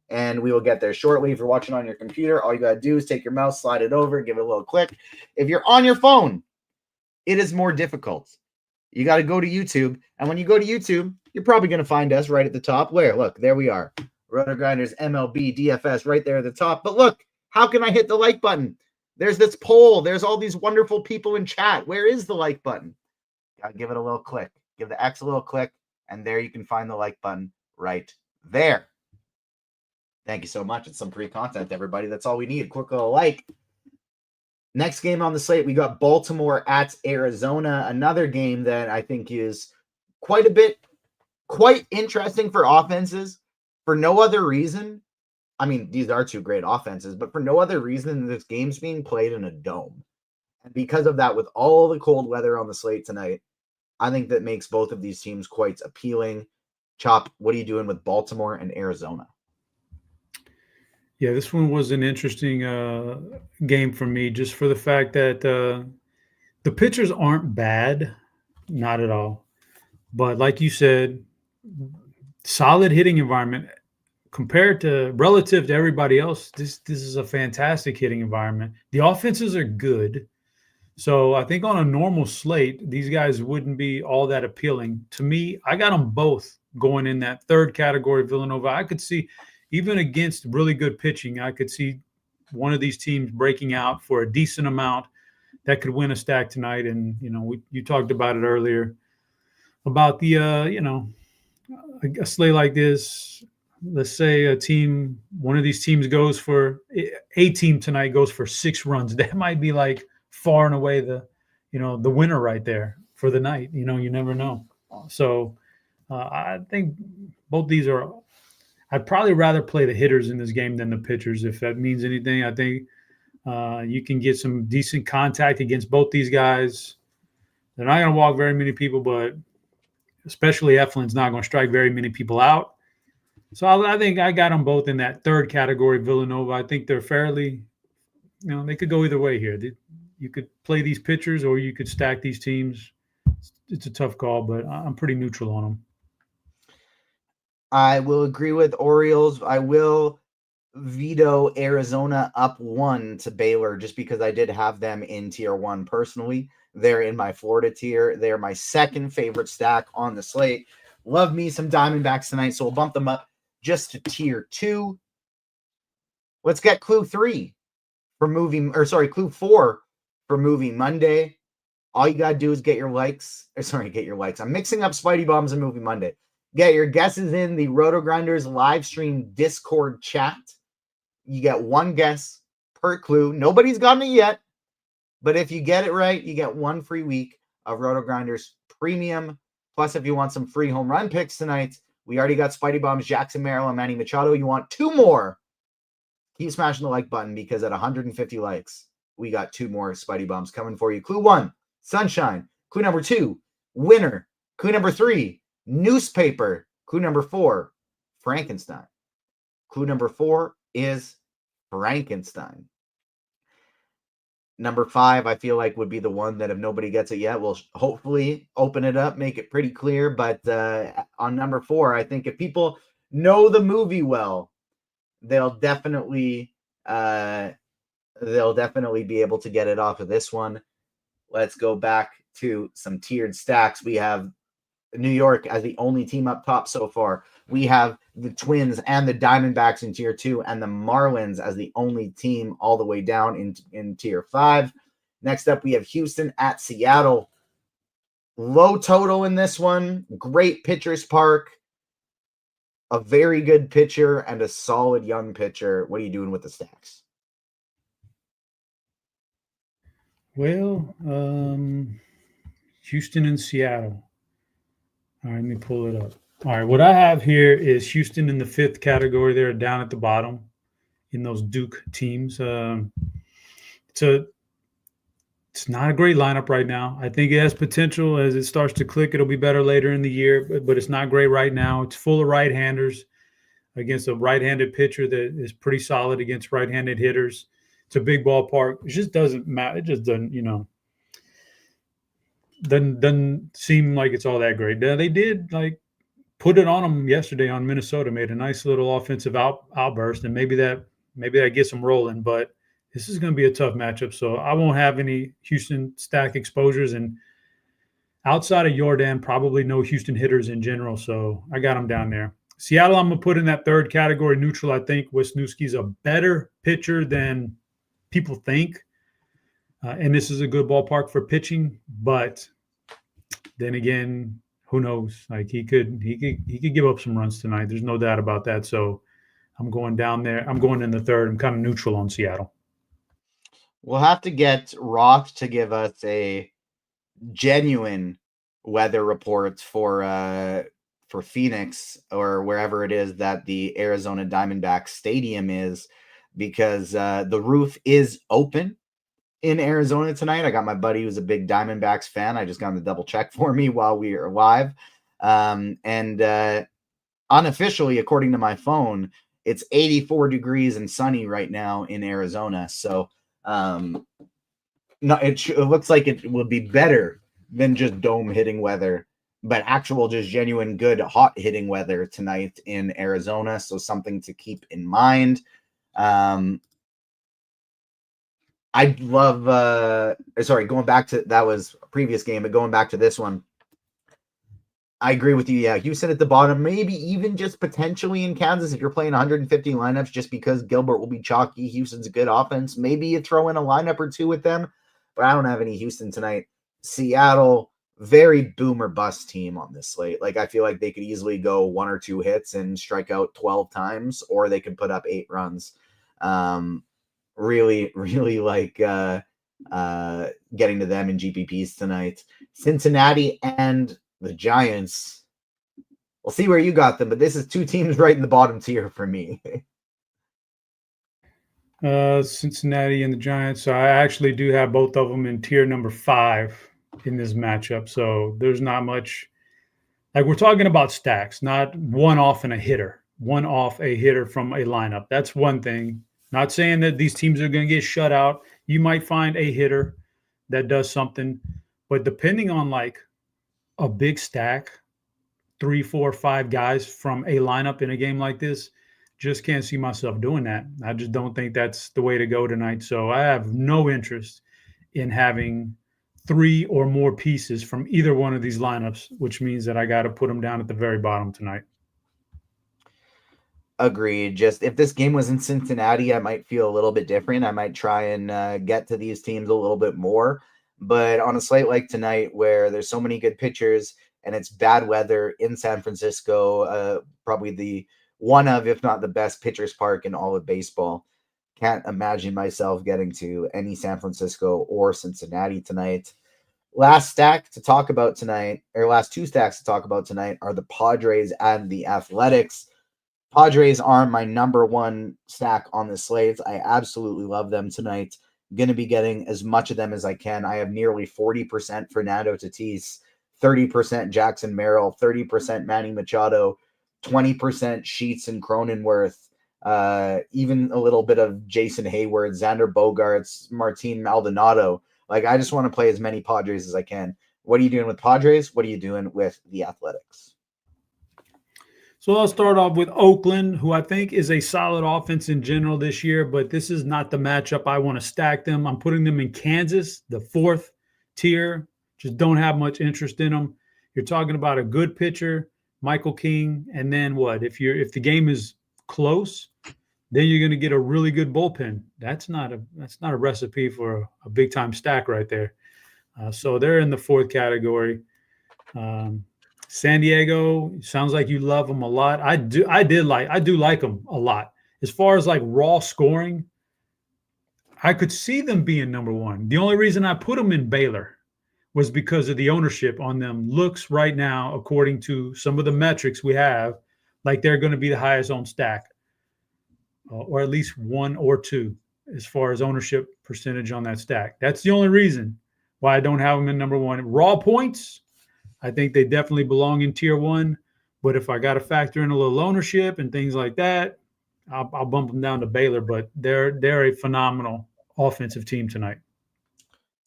and we will get there shortly. If you're watching on your computer, all you got to do is take your mouse, slide it over, give it a little click. If you're on your phone, it is more difficult. You got to go to YouTube, and when you go to YouTube, you're probably going to find us right at the top. Where? Look, there we are. RotoGrinders, MLB, DFS right there at the top. But look, how can I hit the like button? There's this poll. There's all these wonderful people in chat. Where is the like button? Got to give it a little click. Give the X a little click, and there you can find the like button right there. Thank you so much. It's some free content, everybody. That's all we need. Quick little like. Next game on the slate, we got Baltimore at Arizona. Another game that I think is quite interesting for offenses. For no other reason. I mean, these are 2 great offenses, but for no other reason than this game's being played in a dome. And because of that, with all the cold weather on the slate tonight, I think that makes both of these teams quite appealing. Chop, what are you doing with Baltimore and Arizona? Yeah, this one was an interesting game for me, just for the fact that the pitchers aren't bad, not at all. But like you said, solid hitting environment relative to everybody else. This is a fantastic hitting environment. The offenses are good. So I think on a normal slate, these guys wouldn't be all that appealing. To me, I got them both going in that 3rd category, Villanova. I could see, even against really good pitching, I could see one of these teams breaking out for a decent amount that could win a stack tonight. And, you talked about it earlier about the, a slate like this. Let's say one of these teams goes for a team tonight goes for 6 runs. That might be like far and away the winner right there for the night. You never know. So I think both these are. I'd probably rather play the hitters in this game than the pitchers, if that means anything. I think you can get some decent contact against both these guys. They're not going to walk very many people, but especially Eflin's not going to strike very many people out. So I think I got them both in that 3rd category, Villanova. I think they're fairly, they could go either way here. You could play these pitchers or you could stack these teams. It's a tough call, but I'm pretty neutral on them. I will agree with Orioles. I will veto Arizona up 1 to Baylor just because I did have them in tier 1 personally. They're in my Florida tier. They're my 2nd favorite stack on the slate. Love me some Diamondbacks tonight, so we'll bump them up just to tier 2. Let's get clue 3 clue 4 for movie Monday. All you got to do is get your likes. I'm mixing up Spidey Bombs and movie Monday. Get your guesses in the RotoGrinders live stream Discord chat. You get 1 guess per clue. Nobody's gotten it yet, but if you get it right, you get 1 free week of RotoGrinders Premium. Plus, if you want some free home run picks tonight, we already got Spidey Bombs, Jackson Merrill, and Manny Machado. You want 2 more? Keep smashing the like button because at 150 likes, we got 2 more Spidey Bombs coming for you. Clue 1, Sunshine. Clue number 2, Winner. Clue number 3, Newspaper. Clue number 4, Frankenstein. Clue number 4, is Frankenstein. Number 5, I feel like would be the one that if nobody gets it yet, we'll hopefully open it up, make it pretty clear. But on number 4, I think if people know the movie well, they'll definitely be able to get it off of this one. Let's go back to some tiered stacks. We have New York as the only team up top so far. We have the Twins and the Diamondbacks in tier 2 and the Marlins as the only team all the way down in tier 5. Next up, we have Houston at Seattle. Low total in this one. Great pitcher's park. A very good pitcher and a solid young pitcher. What are you doing with the stacks? Well, Houston and Seattle. All right, let me pull it up. All right, what I have here is Houston in the 5th category. They're down at the bottom in those Duke teams. It's not a great lineup right now. I think it has potential. As it starts to click, it'll be better later in the year, but it's not great right now. It's full of right-handers against a right-handed pitcher that is pretty solid against right-handed hitters. It's a big ballpark. It just doesn't matter. It just doesn't, doesn't seem like it's all that great. They did put it on them yesterday on Minnesota, made a nice little offensive outburst, and maybe that gets them rolling. But this is going to be a tough matchup, so I won't have any Houston stack exposures. And outside of Jordan, probably no Houston hitters in general, so I got them down there. Seattle, I'm going to put in that 3rd category, neutral. I think Wisniewski's a better pitcher than people think, and this is a good ballpark for pitching. But then again, who knows? He could give up some runs tonight. There's no doubt about that. So I'm going down there. I'm going in the 3rd. I'm kind of neutral on Seattle. We'll have to get Roth to give us a genuine weather report for Phoenix or wherever it is that the Arizona Diamondbacks stadium is, because the roof is open in Arizona tonight. I got my buddy who's a big Diamondbacks fan. I just got him to double check for me while we are live. And unofficially, according to my phone, it's 84 degrees and sunny right now in Arizona. So it looks like it will be better than just dome hitting weather, but actual just genuine good hot hitting weather tonight in Arizona. So something to keep in mind. I love going back to that was a previous game, but going back to this one, I agree with you. Yeah, Houston at the bottom, maybe even just potentially in Kansas if you're playing 150 lineups, just because Gilbert will be chalky. Houston's a good offense. Maybe you throw in a lineup or two with them, but I don't have any Houston tonight. Seattle, very boom or bust team on this slate. I feel like they could easily go 1 or 2 hits and strike out 12 times, or they could put up 8 runs. Really getting to them in GPPs tonight. Cincinnati and the Giants. We'll see where you got them, but this is 2 teams right in the bottom tier for me. Cincinnati and the Giants. So I actually do have both of them in tier number 5 in this matchup. So there's not much. We're talking about stacks, not one off a hitter from a lineup. That's one thing. Not saying that these teams are going to get shut out. You might find a hitter that does something, but depending on a big stack, 3, 4, 5 guys from a lineup in a game like this, just can't see myself doing that. I just don't think that's the way to go tonight. So I have no interest in having 3 or more pieces from either one of these lineups, which means that I got to put them down at the very bottom tonight. Agreed. Just if this game was in Cincinnati, I might feel a little bit different. I might try and get to these teams a little bit more. But on a slate like tonight, where there's so many good pitchers and it's bad weather in San Francisco, probably the one of, if not the best pitchers park in all of baseball, can't imagine myself getting to any San Francisco or Cincinnati tonight. Last stack to talk about tonight, or last 2 stacks to talk about tonight, are the Padres and the Athletics. Padres are my number 1 stack on the slate. I absolutely love them tonight. I'm going to be getting as much of them as I can. I have nearly 40% Fernando Tatis, 30% Jackson Merrill, 30% Manny Machado, 20% Sheets and Cronenworth. even a little bit of Jason Hayward, Xander Bogaerts, Martin Maldonado. Like, I just want to play as many Padres as I can. What are you doing with Padres? What are you doing with the Athletics? So I'll start off with Oakland, who I think is a solid offense in general this year, but this is not the matchup I want to stack them. I'm putting them in Kansas, the 4th tier. Just don't have much interest in them. You're talking about a good pitcher, Michael King, and then what? If the game is close, then you're going to get a really good bullpen. That's not a recipe for a big time stack right there. So they're in the 4th category. San Diego, sounds like you love them a lot. I do like them a lot. As far as like raw scoring, I could see them being number 1. The only reason I put them in Baylor was because of the ownership on them. Looks right now, according to some of the metrics we have, like they're going to be the highest owned stack, or at least 1 or 2 as far as ownership percentage on that stack. That's the only reason why I don't have them in number 1. Raw points, I think they definitely belong in tier 1, but if I got to factor in a little ownership and things like that, I'll bump them down to Baylor. But they're a phenomenal offensive team tonight.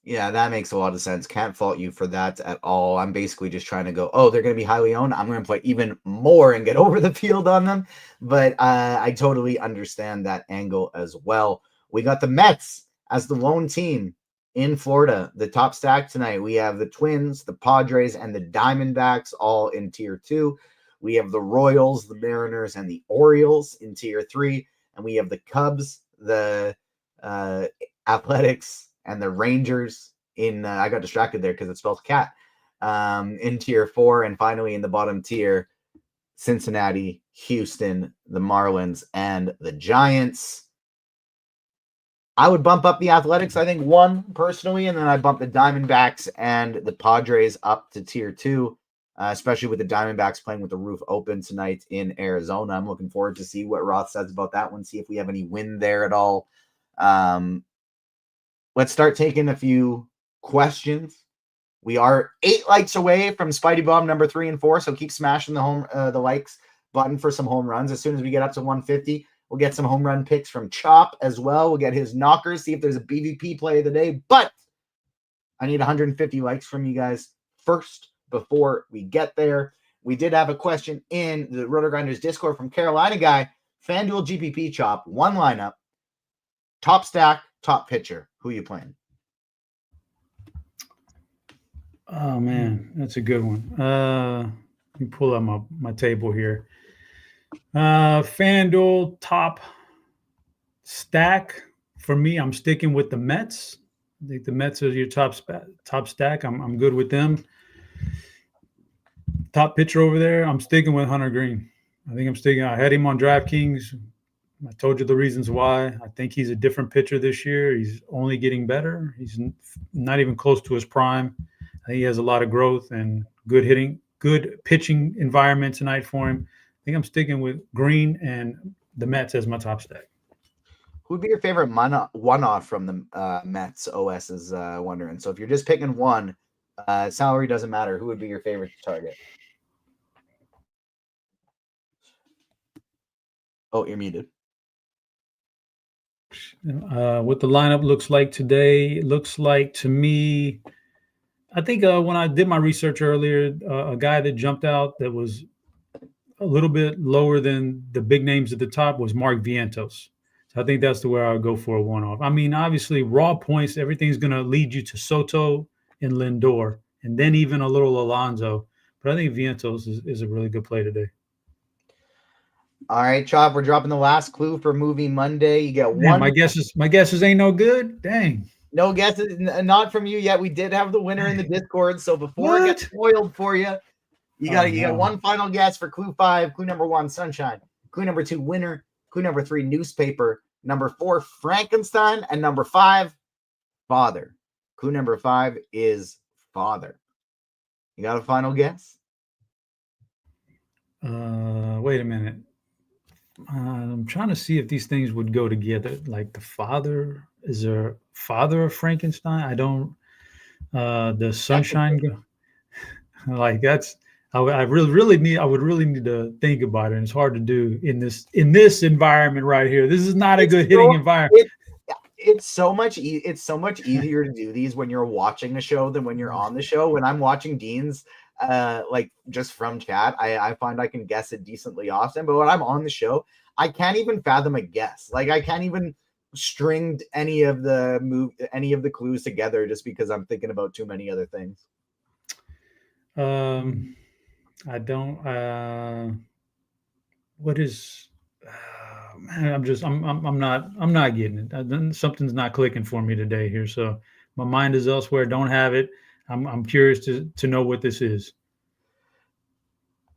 Yeah, that makes a lot of sense. Can't fault you for that at all. I'm basically just trying to go, oh, they're going to be highly owned. I'm going to play even more and get over the field on them. But I totally understand that angle as well. We got the Mets as the lone team in Florida. The top stack tonight, we have the Twins, the Padres, and the Diamondbacks all in tier 2. We have the Royals, the Mariners, and the Orioles in tier 3. And we have the Cubs, the Athletics, and the Rangers in, I got distracted there because it spells cat, in tier 4. And finally in the bottom tier, Cincinnati, Houston, the Marlins, and the Giants. I would bump up the Athletics, I think, 1 personally, and then I bump the Diamondbacks and the Padres up to tier 2, especially with the Diamondbacks playing with the roof open tonight in Arizona. I'm looking forward to see what Roth says about that one, see if we have any win there at all. Let's start taking a few questions. We are 8 likes away from Spidey Bomb number 3 and 4, so keep smashing the likes button for some home runs. As soon as we get up to 150, we'll get some home run picks from Chop as well. We'll get his knockers, see if there's a BVP play of the day. But I need 150 likes from you guys first before we get there. We did have a question in the RotoGrinders Discord from Carolina guy. FanDuel GPP Chop, 1 lineup, top stack, top pitcher. Who you playing? Oh, man, that's a good one. Let me pull up my table here. FanDuel top stack. For me, I'm sticking with the Mets. I think the Mets are your top stack. I'm good with them. Top pitcher over there, I'm sticking with Hunter Green. I had him on DraftKings. I told you the reasons why. I think he's a different pitcher this year. He's only getting better. He's not even close to his prime. I think he has a lot of growth and good hitting, good pitching environment tonight for him. I think I'm sticking with Green and the Mets as my top stack. Who would be your favorite one-off from the Mets? OS is wondering. So if you're just picking one, salary doesn't matter. Who would be your favorite target? Oh, you're muted. What the lineup looks like today, it looks like to me, I think when I did my research earlier, a guy that jumped out that was a little bit lower than the big names at the top was Mark Vientos. So I think that's the way I would go for a one-off. I mean, obviously, raw points, everything's going to lead you to Soto and Lindor, and then even a little Alonso. But I think Vientos is a really good play today. All right, Chop, we're dropping the last clue for Movie Monday. You get Man, one. my guesses ain't no good. Dang. No guesses, not from you yet. We did have the winner in the Discord, so before it gets spoiled for you, you got one final guess for clue 5. Clue number 1, Sunshine. Clue number 2, Winner. Clue number 3, Newspaper. Number 4, Frankenstein. And number 5, Father. Clue number 5 is Father. You got a final guess? Wait a minute. I'm trying to see if these things would go together. Like the father, is there father of Frankenstein? I don't. The Sunshine, like that's. I would really need to think about it. And it's hard to do in this environment right here. This is not a good hitting environment. It's so much easier to do these when you're watching a show than when you're on the show. When I'm watching Dean's, like just from chat, I find I can guess it decently often. But when I'm on the show, I can't even fathom a guess. Like I can't even string any of the clues together just because I'm thinking about too many other things. I don't. What is? Man, I'm not getting it. Something's not clicking for me today here. So my mind is elsewhere. Don't have it. I'm curious to know what this is.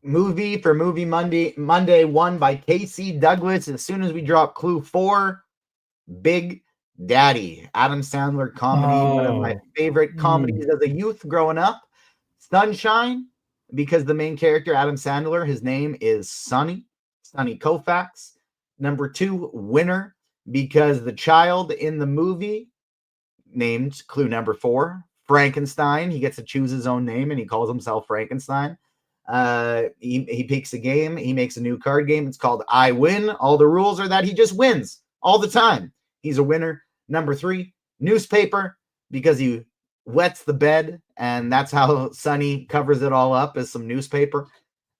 Movie for Movie Monday, one by Casey Douglas. As soon as we drop clue 4, Big Daddy, Adam Sandler comedy, one of my favorite comedies as a youth growing up. Sunshine, because the main character, Adam Sandler, his name is Sonny Koufax. Number 2, Winner, because the child in the movie named clue number 4, Frankenstein. He gets to choose his own name and he calls himself Frankenstein. He picks a game. He makes a new card game. It's called I Win. All the rules are that he just wins all the time. He's a winner. Number 3, Newspaper, because he wets the bed, and that's how Sonny covers it all up, is some newspaper.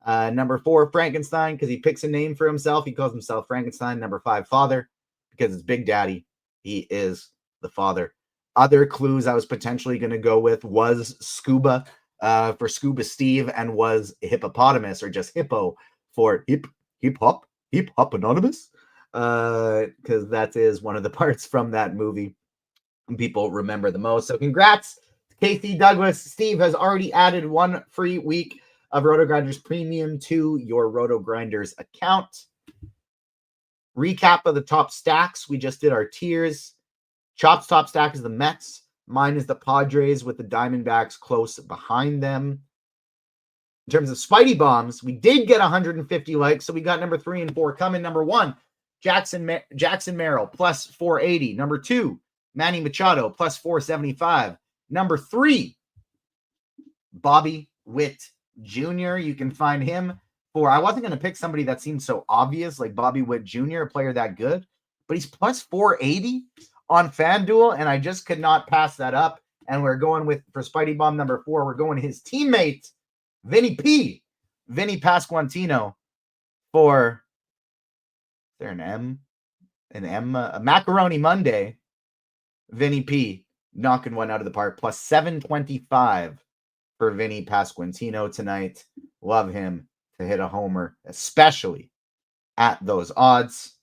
Number 4, Frankenstein, because he picks a name for himself. He calls himself Frankenstein. Number 5, Father, because it's Big Daddy. He is the father. Other clues I was potentially going to go with was Scuba, for Scuba Steve, and was Hippopotamus, or just Hippo for Hip Hop Anonymous, because that is one of the parts from that movie people remember the most. So congrats to Casey Douglas. Steve has already added 1 free week of RotoGrinders Premium to your RotoGrinders account. Recap of the top stacks. We just did our tiers. Chop's top stack is the Mets. Mine is the Padres with the Diamondbacks close behind them. In terms of Spidey Bombs, we did get 150 likes, so we got number 3 and 4 coming. Number 1, Jackson Merrill, plus 480. Number 2, Manny Machado, plus 475. Number 3, Bobby Witt Jr. You can find him for, I wasn't going to pick somebody that seemed so obvious, like Bobby Witt Jr., a player that good, but he's plus 480 on FanDuel, and I just could not pass that up. And we're going with, for Spidey Bomb number 4, we're going his teammate, Vinny Pasquantino, for, is there an M? Macaroni Monday. Vinny P knocking one out of the park, plus 725 for Vinny Pasquantino tonight. Love him to hit a homer, especially at those odds.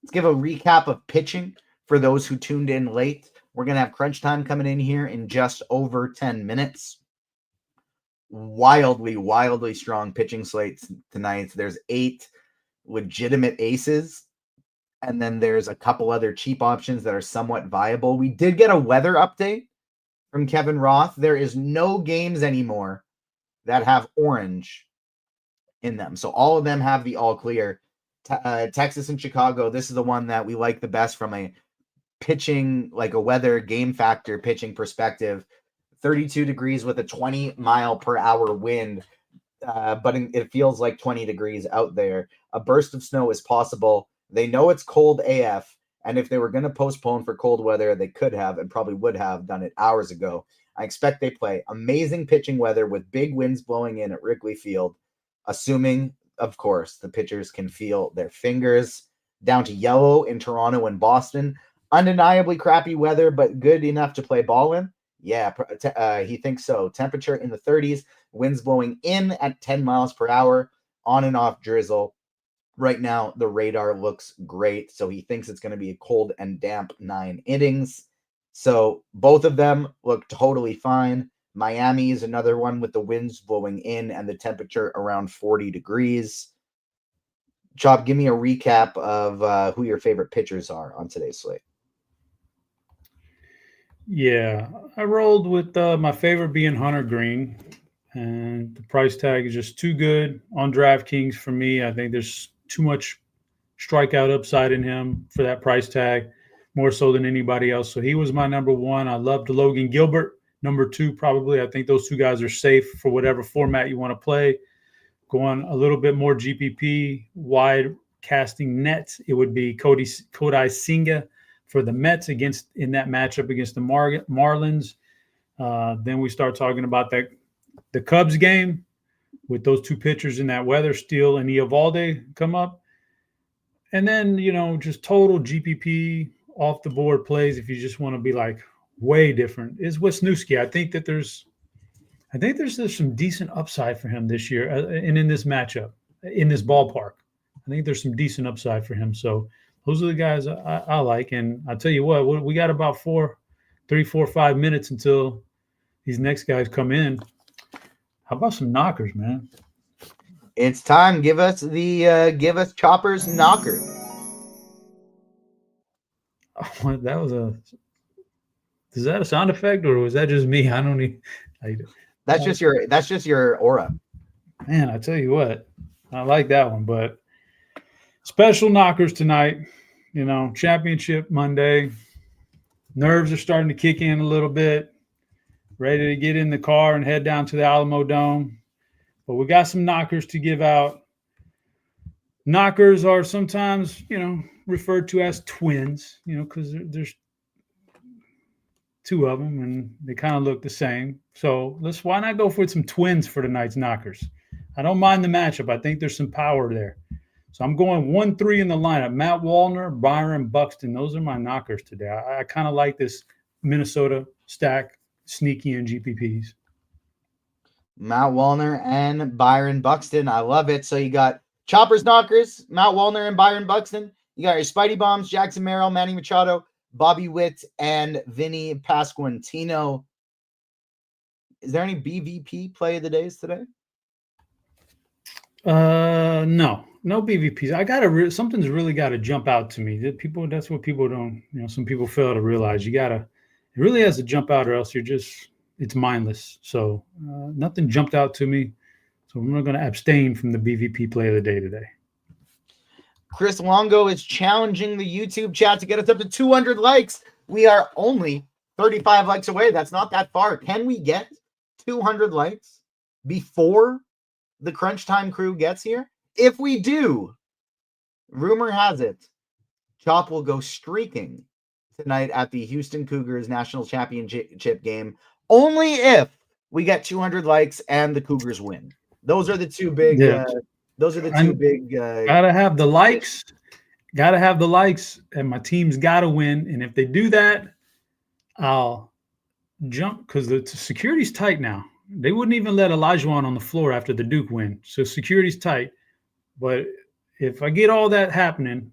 Let's give a recap of pitching for those who tuned in late. We're going to have Crunchtime coming in here in just over 10 minutes. Wildly strong pitching slates tonight. There's 8 legitimate aces, and then there's a couple other cheap options that are somewhat viable. We did get a weather update from Kevin Roth. There is no games anymore that have orange in them. So all of them have the all clear. Texas and Chicago, this is the one that we like the best from a pitching, like a weather game factor pitching perspective. 32 degrees with a 20-mile-per-hour wind, but it feels like 20 degrees out there. A burst of snow is possible. They know it's cold AF, and if they were going to postpone for cold weather, they could have and probably would have done it hours ago. I expect they play amazing pitching weather with big winds blowing in at Wrigley Field, assuming, of course, the pitchers can feel their fingers. Down to yellow in Toronto and Boston. Undeniably crappy weather, but good enough to play ball in. Yeah, he thinks so. Temperature in the 30s, winds blowing in at 10 miles per hour, on and off drizzle. Right now, the radar looks great, so he thinks it's going to be a cold and damp 9 innings. So both of them look totally fine. Miami is another one with the winds blowing in and the temperature around 40 degrees. Chop, give me a recap of who your favorite pitchers are on today's slate. Yeah, I rolled with my favorite being Hunter Green, and the price tag is just too good on DraftKings for me. I think there's too much strikeout upside in him for that price tag, more so than anybody else. So he was my number 1. I loved Logan Gilbert, number 2 probably. I think those two guys are safe for whatever format you want to play. Going a little bit more GPP, wide casting nets, it would be Kodi Sanga for the Mets in that matchup against the Marlins. Then we start talking about the Cubs game with those two pitchers in that weather, Steele and Eovaldi come up. And then, just total GPP off the board plays, if you just want to be like way different, is Wisniewski. I think there's some decent upside for him this year, and in this matchup, in this ballpark. I think there's some decent upside for him. So those are the guys I like. And I'll tell you what, we got about 3, 4, 5 minutes until these next guys come in. How about some knockers, man? It's time. Give us Chopper's knocker. Oh, is that a sound effect or was that just me? I don't need. That's just your aura. Man, I tell you what, I like that one. But special knockers tonight. Championship Monday. Nerves are starting to kick in a little bit. Ready to get in the car and head down to the Alamo Dome. But we got some knockers to give out. Knockers are sometimes, referred to as twins, because there's 2 of them and they kind of look the same. So why not go for some twins for tonight's knockers? I don't mind the matchup. I think there's some power there. So I'm going 1-3 in the lineup. Matt Wallner, Byron Buxton. Those are my knockers today. I kind of like this Minnesota stack, sneaky in GPPs. Matt Wallner and Byron Buxton. I love it. So you got Chopper's knockers, Matt Wallner and Byron Buxton. You got your Spidey Bombs, Jackson Merrill, Manny Machado, Bobby Witt, and Vinny Pasquantino. Is there any BVP play of the days today? No BVPs. Something's really got to jump out to me. That's what people don't, some people fail to realize. It really has to jump out or else it's mindless. So nothing jumped out to me. So I'm not going to abstain from the BVP play of the day today. Chris Longo is challenging the YouTube chat to get us up to 200 likes. We are only 35 likes away. That's not that far. Can we get 200 likes before the Crunch Time crew gets here? If we do, rumor has it, Chop will go streaking tonight at the Houston Cougars National Championship game, only if we get 200 likes and the Cougars win. Those are the two big. Gotta have the likes. Gotta have the likes, and my team's gotta win. And if they do that, I'll jump because the security's tight now. They wouldn't even let Olajuwon on the floor after the Duke win, so security's tight. But if I get all that happening,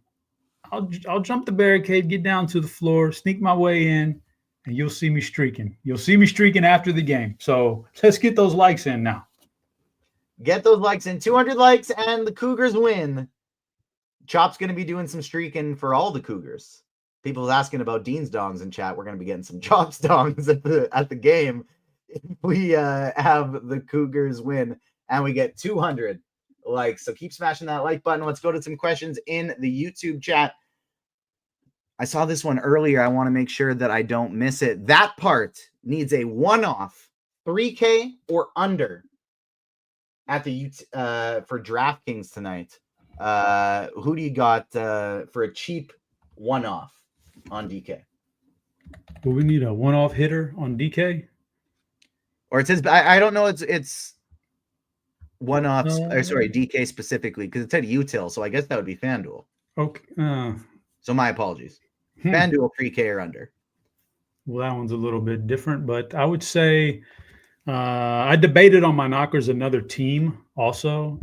I'll jump the barricade, get down to the floor, sneak my way in, and you'll see me streaking. You'll see me streaking after the game. So let's get those likes in now. Get those likes in. 200 likes and the Cougars win. Chop's going to be doing some streaking for all the Cougars. People asking about Dean's dongs in chat. We're going to be getting some Chop's dongs at the game. If we have the Cougars win and we get 200 likes. So keep smashing that like button. Let's go to some questions in the YouTube chat. I saw this one earlier. I want to make sure that I don't miss it. That part needs a one-off 3K or under at the for DraftKings tonight. Who do you got for a cheap one-off on DK? Well, we need a one-off hitter on DK. Or it says I don't know. It's one-offs. Sorry, DK specifically because it said util. So I guess that would be FanDuel. Okay. So my apologies. FanDuel 3K or under. Well, that one's a little bit different, but I would say I debated on my knockers another team also,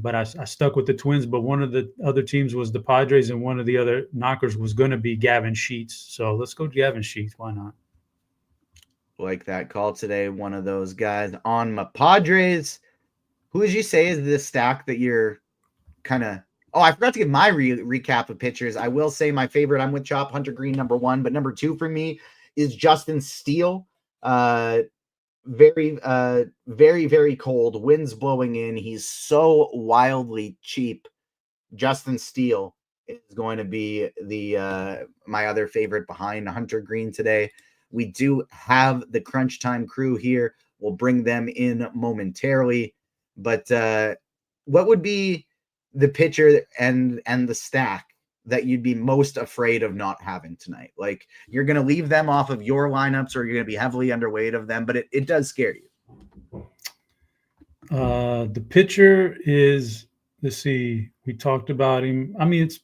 but I stuck with the Twins. But one of the other teams was the Padres, and one of the other knockers was going to be Gavin Sheets. So let's go Gavin Sheets. Why not? Like that call today. One of those guys on my Padres. Who did you say is the stack that you're kind of? Oh, I forgot to give my recap of pitchers. I will say my favorite. I'm with Chop, Hunter Green, number 1, but number 2 for me is Justin Steele. Very, very cold. Winds blowing in. He's so wildly cheap. Justin Steele is going to be the my other favorite behind Hunter Green today. We do have the Crunch Time crew here. We'll bring them in momentarily. But what would be the pitcher and the stack that you'd be most afraid of not having tonight? Like, you're going to leave them off of your lineups, or you're going to be heavily underweight of them, but it does scare you. The pitcher is, let's see, we talked about him. I mean, it's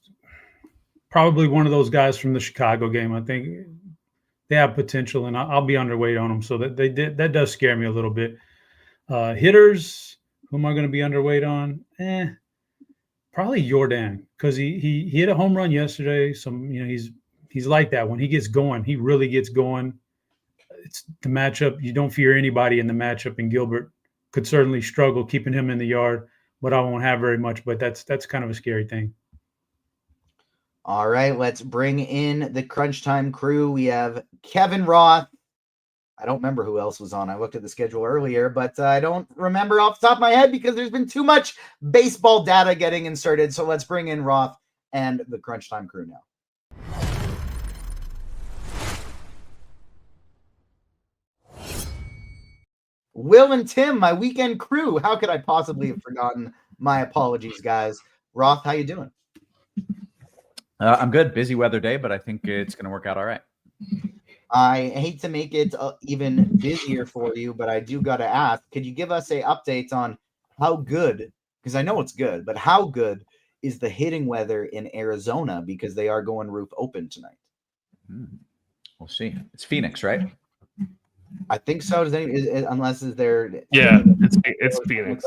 probably one of those guys from the Chicago game. I think they have potential, and I'll be underweight on them. So that does scare me a little bit. Hitters, who am I going to be underweight on? Probably Jordan, because he hit a home run yesterday. He's like that. When he gets going, he really gets going. It's the matchup. You don't fear anybody in the matchup, and Gilbert could certainly struggle keeping him in the yard, but I won't have very much. But that's kind of a scary thing. All right, let's bring in the Crunch Time crew. We have Kevin Roth. I don't remember who else was on. I looked at the schedule earlier, but I don't remember off the top of my head because there's been too much baseball data getting inserted. So let's bring in Roth and the Crunch Time crew now. Will and Tim, my weekend crew. How could I possibly have forgotten? My apologies, guys. Roth, how you doing? I'm good. Busy weather day, but I think it's going to work out all right. I hate to make it even busier for you, but I do got to ask, could you give us an update on how good, because I know it's good, but how good is the hitting weather in Arizona, because they are going roof open tonight? We'll see. It's Phoenix, right? I think so. Unless is there? Yeah, it's Phoenix.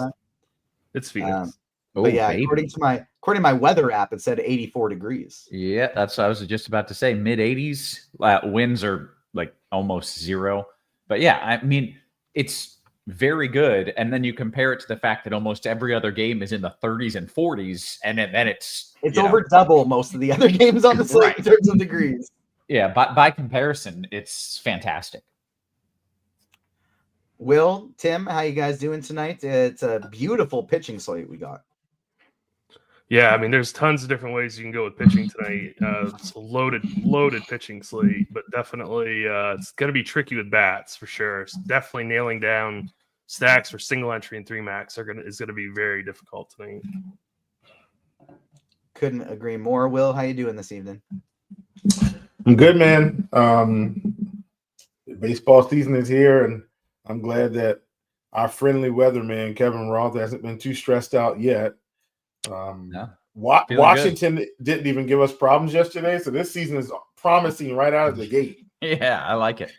It's Phoenix. But yeah, according to my weather app, it said 84 degrees. Yeah, that's what I was just about to say. Mid 80s. Winds are like almost zero. But yeah, I mean, it's very good. And then you compare it to the fact that almost every other game is in the 30s and 40s, and then it's over double most of the other games on the slate in terms of degrees. Yeah, by comparison, it's fantastic. Will, Tim, how you guys doing tonight? It's a beautiful pitching slate we got. Yeah, I mean, there's tons of different ways you can go with pitching tonight. It's a loaded pitching slate, but definitely it's going to be tricky with bats for sure. It's definitely nailing down stacks for single entry and 3 max is going to be very difficult tonight. Couldn't agree more. Will, how you doing this evening? I'm good, man. Baseball season is here, and I'm glad that our friendly weatherman, Kevin Roth, hasn't been too stressed out yet. Washington didn't even give us problems yesterday, so this season is promising right out of the gate. Yeah, I like it.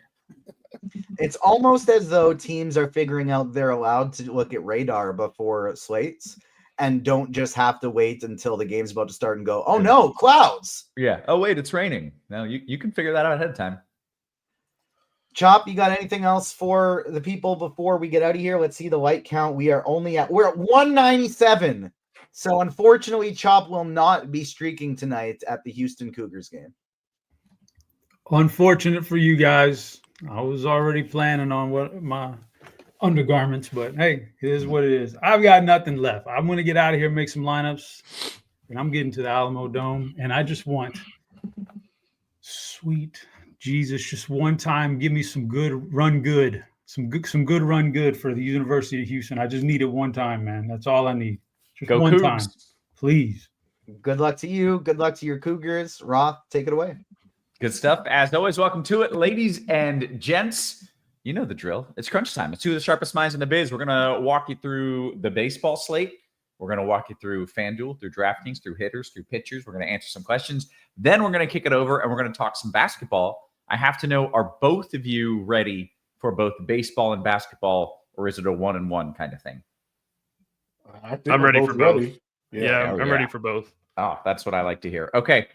It's almost as though teams are figuring out they're allowed to look at radar before slates and don't just have to wait until the game's about to start and go, oh no, clouds. Yeah. Oh, wait, it's raining. No, you can figure that out ahead of time. Chop, you got anything else for the people before we get out of here? Let's see the light count. We're at 197. So unfortunately, Chop will not be streaking tonight at the Houston Cougars game. Unfortunate for you guys. I was already planning on what my undergarments, but hey, it is what it is. I've got nothing left. I'm going to get out of here, make some lineups, and I'm getting to the Alamo Dome, and I just want sweet Jesus, just one time, give me some good run good, some good run good for the University of Houston. I just need it one time, man. That's all I need. Just Go one Cougs. time, please. Good luck to you. Good luck to your Cougars. Roth, take it away. Good stuff. As always, welcome to it, ladies and gents. You know the drill. It's crunch time. It's two of the sharpest minds in the biz. We're going to walk you through the baseball slate. We're going to walk you through FanDuel, through DraftKings, through hitters, through pitchers. We're going to answer some questions. Then we're going to kick it over, and we're going to talk some basketball. I have to know, are both of you ready for both baseball and basketball, or is it a 1-and-1 kind of thing? I'm ready for both. Yeah, I'm ready for both. Oh, that's what I like to hear. Okay.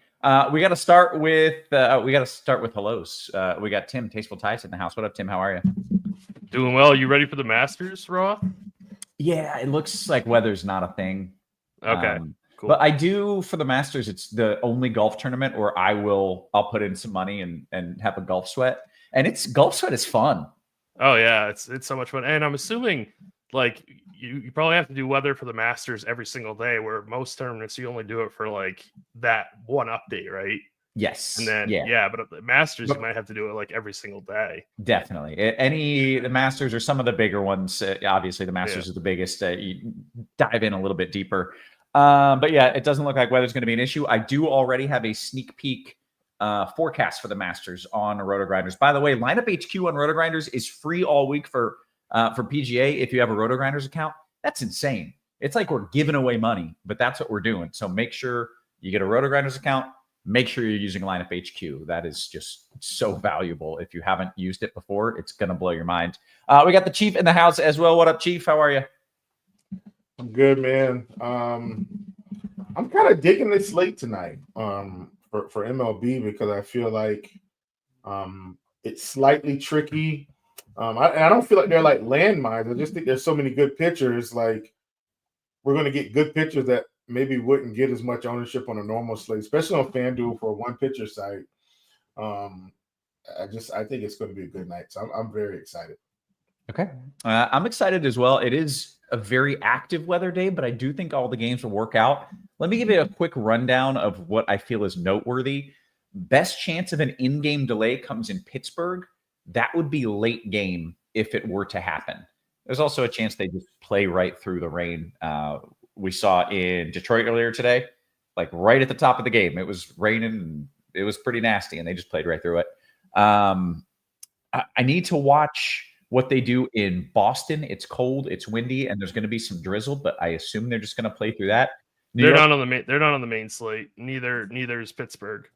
We got to start with hellos. We got Tim, TastefulTides in the house. What up, Tim? How are you? Doing well. You ready for the Masters, Roth? Yeah, it looks like weather's not a thing. Okay. Cool. But I do for the Masters. It's the only golf tournament where I'll put in some money and have a golf sweat. And golf sweat is fun. Oh yeah, it's so much fun. And I'm assuming like you probably have to do weather for the Masters every single day, where most tournaments you only do it for like that one update, right? Yes. And then but at the Masters, you might have to do it like every single day. Definitely. The Masters or some of the bigger ones. Obviously, the Masters is the biggest. You dive in a little bit deeper. But yeah, it doesn't look like weather's going to be an issue. I do already have a sneak peek forecast for the Masters on RotoGrinders. By the way, Lineup HQ on RotoGrinders is free all week for PGA if you have a RotoGrinders account. That's insane. It's like we're giving away money, but that's what we're doing. So make sure you get a RotoGrinders account. Make sure you're using Lineup HQ. That is just so valuable. If you haven't used it before, it's going to blow your mind. We got the Chief in the house as well. What up, Chief? How are you? I'm good, man. I'm kind of digging this slate tonight for MLB because I feel like it's slightly tricky. I don't feel like they're like landmines. I just think there's so many good pitchers. Like we're going to get good pitchers that maybe wouldn't get as much ownership on a normal slate, especially on FanDuel for a one pitcher site. I think it's going to be a good night. So I'm very excited. Okay. I'm excited as well. It is a very active weather day, but I do think all the games will work out. Let me give you a quick rundown of what I feel is noteworthy. Best chance of an in-game delay comes in Pittsburgh. That would be late game if it were to happen. There's also a chance they just play right through the rain. We saw in Detroit earlier today, like right at the top of the game, it was raining and it was pretty nasty, and they just played right through it. I need to watch what they do in Boston. It's cold, it's windy, and there's going to be some drizzle, but I assume they're just going to play through that. They're not on the main slate. Neither is Pittsburgh.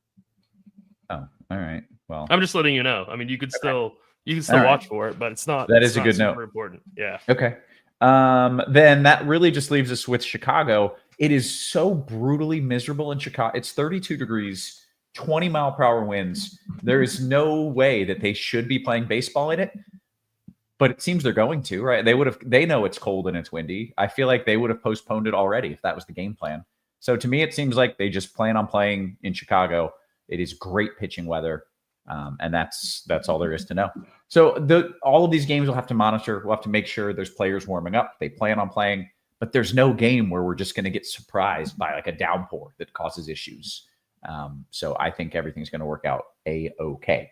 Oh, all right. Well, I'm just letting you know. I mean, you can still right. watch for it, but it's not. That is a good note. Important. Yeah. Okay. Then that really just leaves us with Chicago. It is so brutally miserable in Chicago. It's 32 degrees, 20-mile-per-hour winds. There is no way that they should be playing baseball in it, but it seems they're going to, right? They know it's cold and it's windy. I feel like they would have postponed it already if that was the game plan. So to me, it seems like they just plan on playing in Chicago. It is great pitching weather. And that's all there is to know. So all of these games we'll have to monitor. We'll have to make sure there's players warming up. They plan on playing, but there's no game where we're just going to get surprised by like a downpour that causes issues. So I think everything's going to work out A-okay.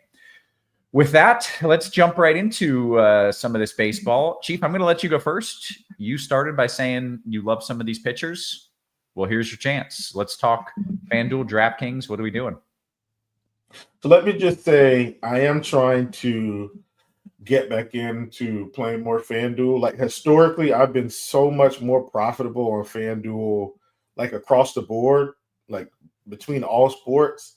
With that, let's jump right into some of this baseball. Chief, I'm going to let you go first. You started by saying you love some of these pitchers. Well, here's your chance. Let's talk FanDuel, DraftKings. What are we doing? So let me just say, I am trying to get back into playing more FanDuel. Like historically, I've been so much more profitable on FanDuel, like across the board, like between all sports.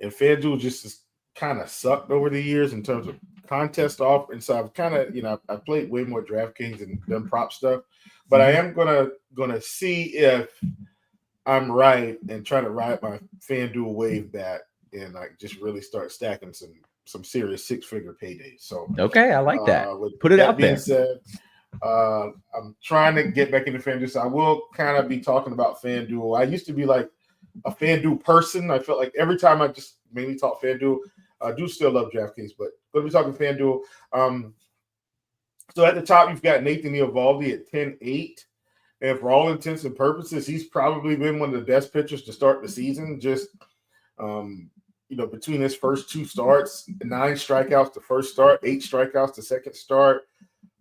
And FanDuel just has kind of sucked over the years in terms of contest off. And so I've kind of, I've played way more DraftKings and done prop stuff. But I am gonna see if I'm right and try to ride my FanDuel wave back and like just really start stacking some serious six-figure paydays. So okay, I like that. Put it out there. Said, I'm trying to get back into FanDuel, so I will kind of be talking about FanDuel. I used to be like a FanDuel person. I felt like every time I just mainly talk FanDuel. I do still love DraftKings, but going to be talking FanDuel. So at the top, you've got Nathan Eovaldi at 10-8. And for all intents and purposes, he's probably been one of the best pitchers to start the season. Just between his first two starts, 9 strikeouts the first start, 8 strikeouts the second start,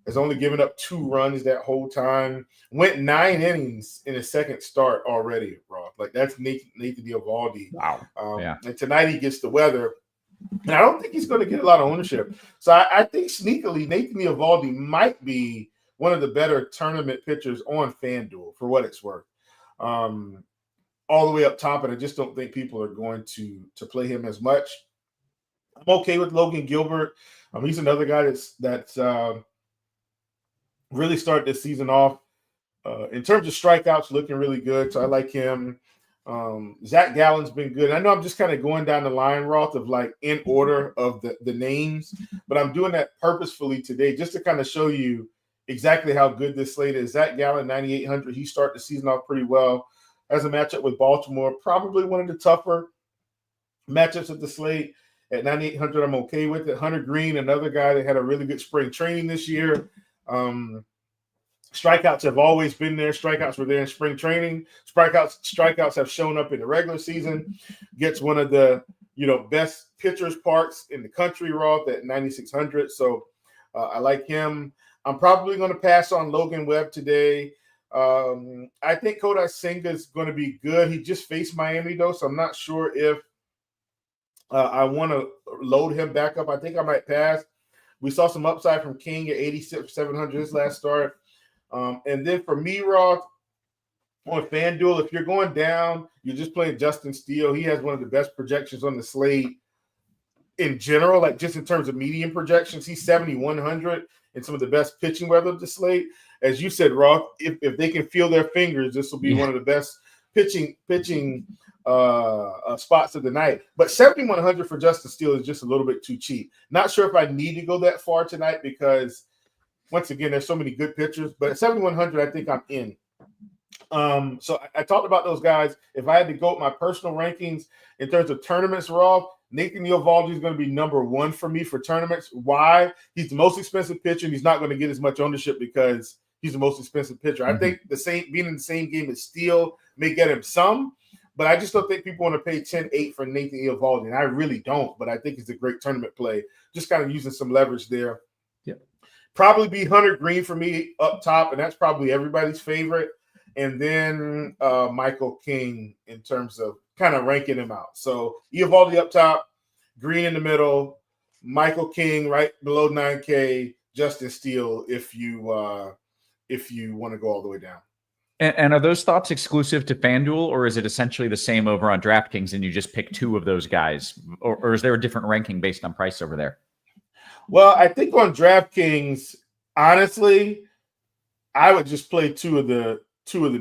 has only given up 2 runs that whole time. Went 9 innings in his second start already, Roth. Like that's Nathan Eovaldi. Wow. And tonight he gets the weather. And I don't think he's going to get a lot of ownership. So I think sneakily Nathan Eovaldi might be one of the better tournament pitchers on FanDuel for what it's worth. All the way up top, and I just don't think people are going to play him as much. I'm okay with Logan Gilbert. He's another guy that's really started this season off in terms of strikeouts, looking really good. So I like him. Zach Gallen's been good. I know I'm just kind of going down the line, Roth, of like in order of the names, but I'm doing that purposefully today just to kind of show you exactly how good this slate is. Zach Gallen, 9,800. He started the season off pretty well. Has a matchup with Baltimore, probably one of the tougher matchups of the slate. At 9,800, I'm okay with it. Hunter Green, another guy that had a really good spring training this year. Strikeouts have always been there. Strikeouts were there in spring training. Strikeouts have shown up in the regular season. Gets one of the best pitchers parks in the country, Roth, at 9,600. So I like him. I'm probably going to pass on Logan Webb today. I think Kodi Sanga is going to be good. He just faced Miami though, so I'm not sure if I want to load him back up. I think I might pass. We saw some upside from King at 8,700 his last start. And then for me, Roth, on FanDuel, if you're going down, you're just playing Justin Steele. He has one of the best projections on the slate in general, like just in terms of median projections. He's 7,100 and some of the best pitching weather of the slate. As you said, Roth, if they can feel their fingers, this will be one of the best pitching spots of the night. But 7,100 for Justin Steele is just a little bit too cheap. Not sure if I need to go that far tonight because, once again, there's so many good pitchers. But at 7,100, I think I'm in. So I talked about those guys. If I had to go with my personal rankings in terms of tournaments, Roth, Nathan Eovaldi is going to be number one for me for tournaments. Why? He's the most expensive pitcher, and he's not going to get as much ownership because he's the most expensive pitcher. I think being in the same game as Steele may get him some, but I just don't think people want to pay 10-8 for Nathan Eovaldi, and I really don't. But I think it's a great tournament play. Just kind of using some leverage there. Yep. Probably be Hunter Green for me up top, and that's probably everybody's favorite. And then Michael King in terms of kind of ranking him out. So Eovaldi up top, Green in the middle, Michael King right below 9K, Justin Steele if you want to go all the way down. And are those thoughts exclusive to FanDuel, or is it essentially the same over on DraftKings and you just pick two of those guys? Or is there a different ranking based on price over there? Well, I think on DraftKings, honestly, I would just play two of the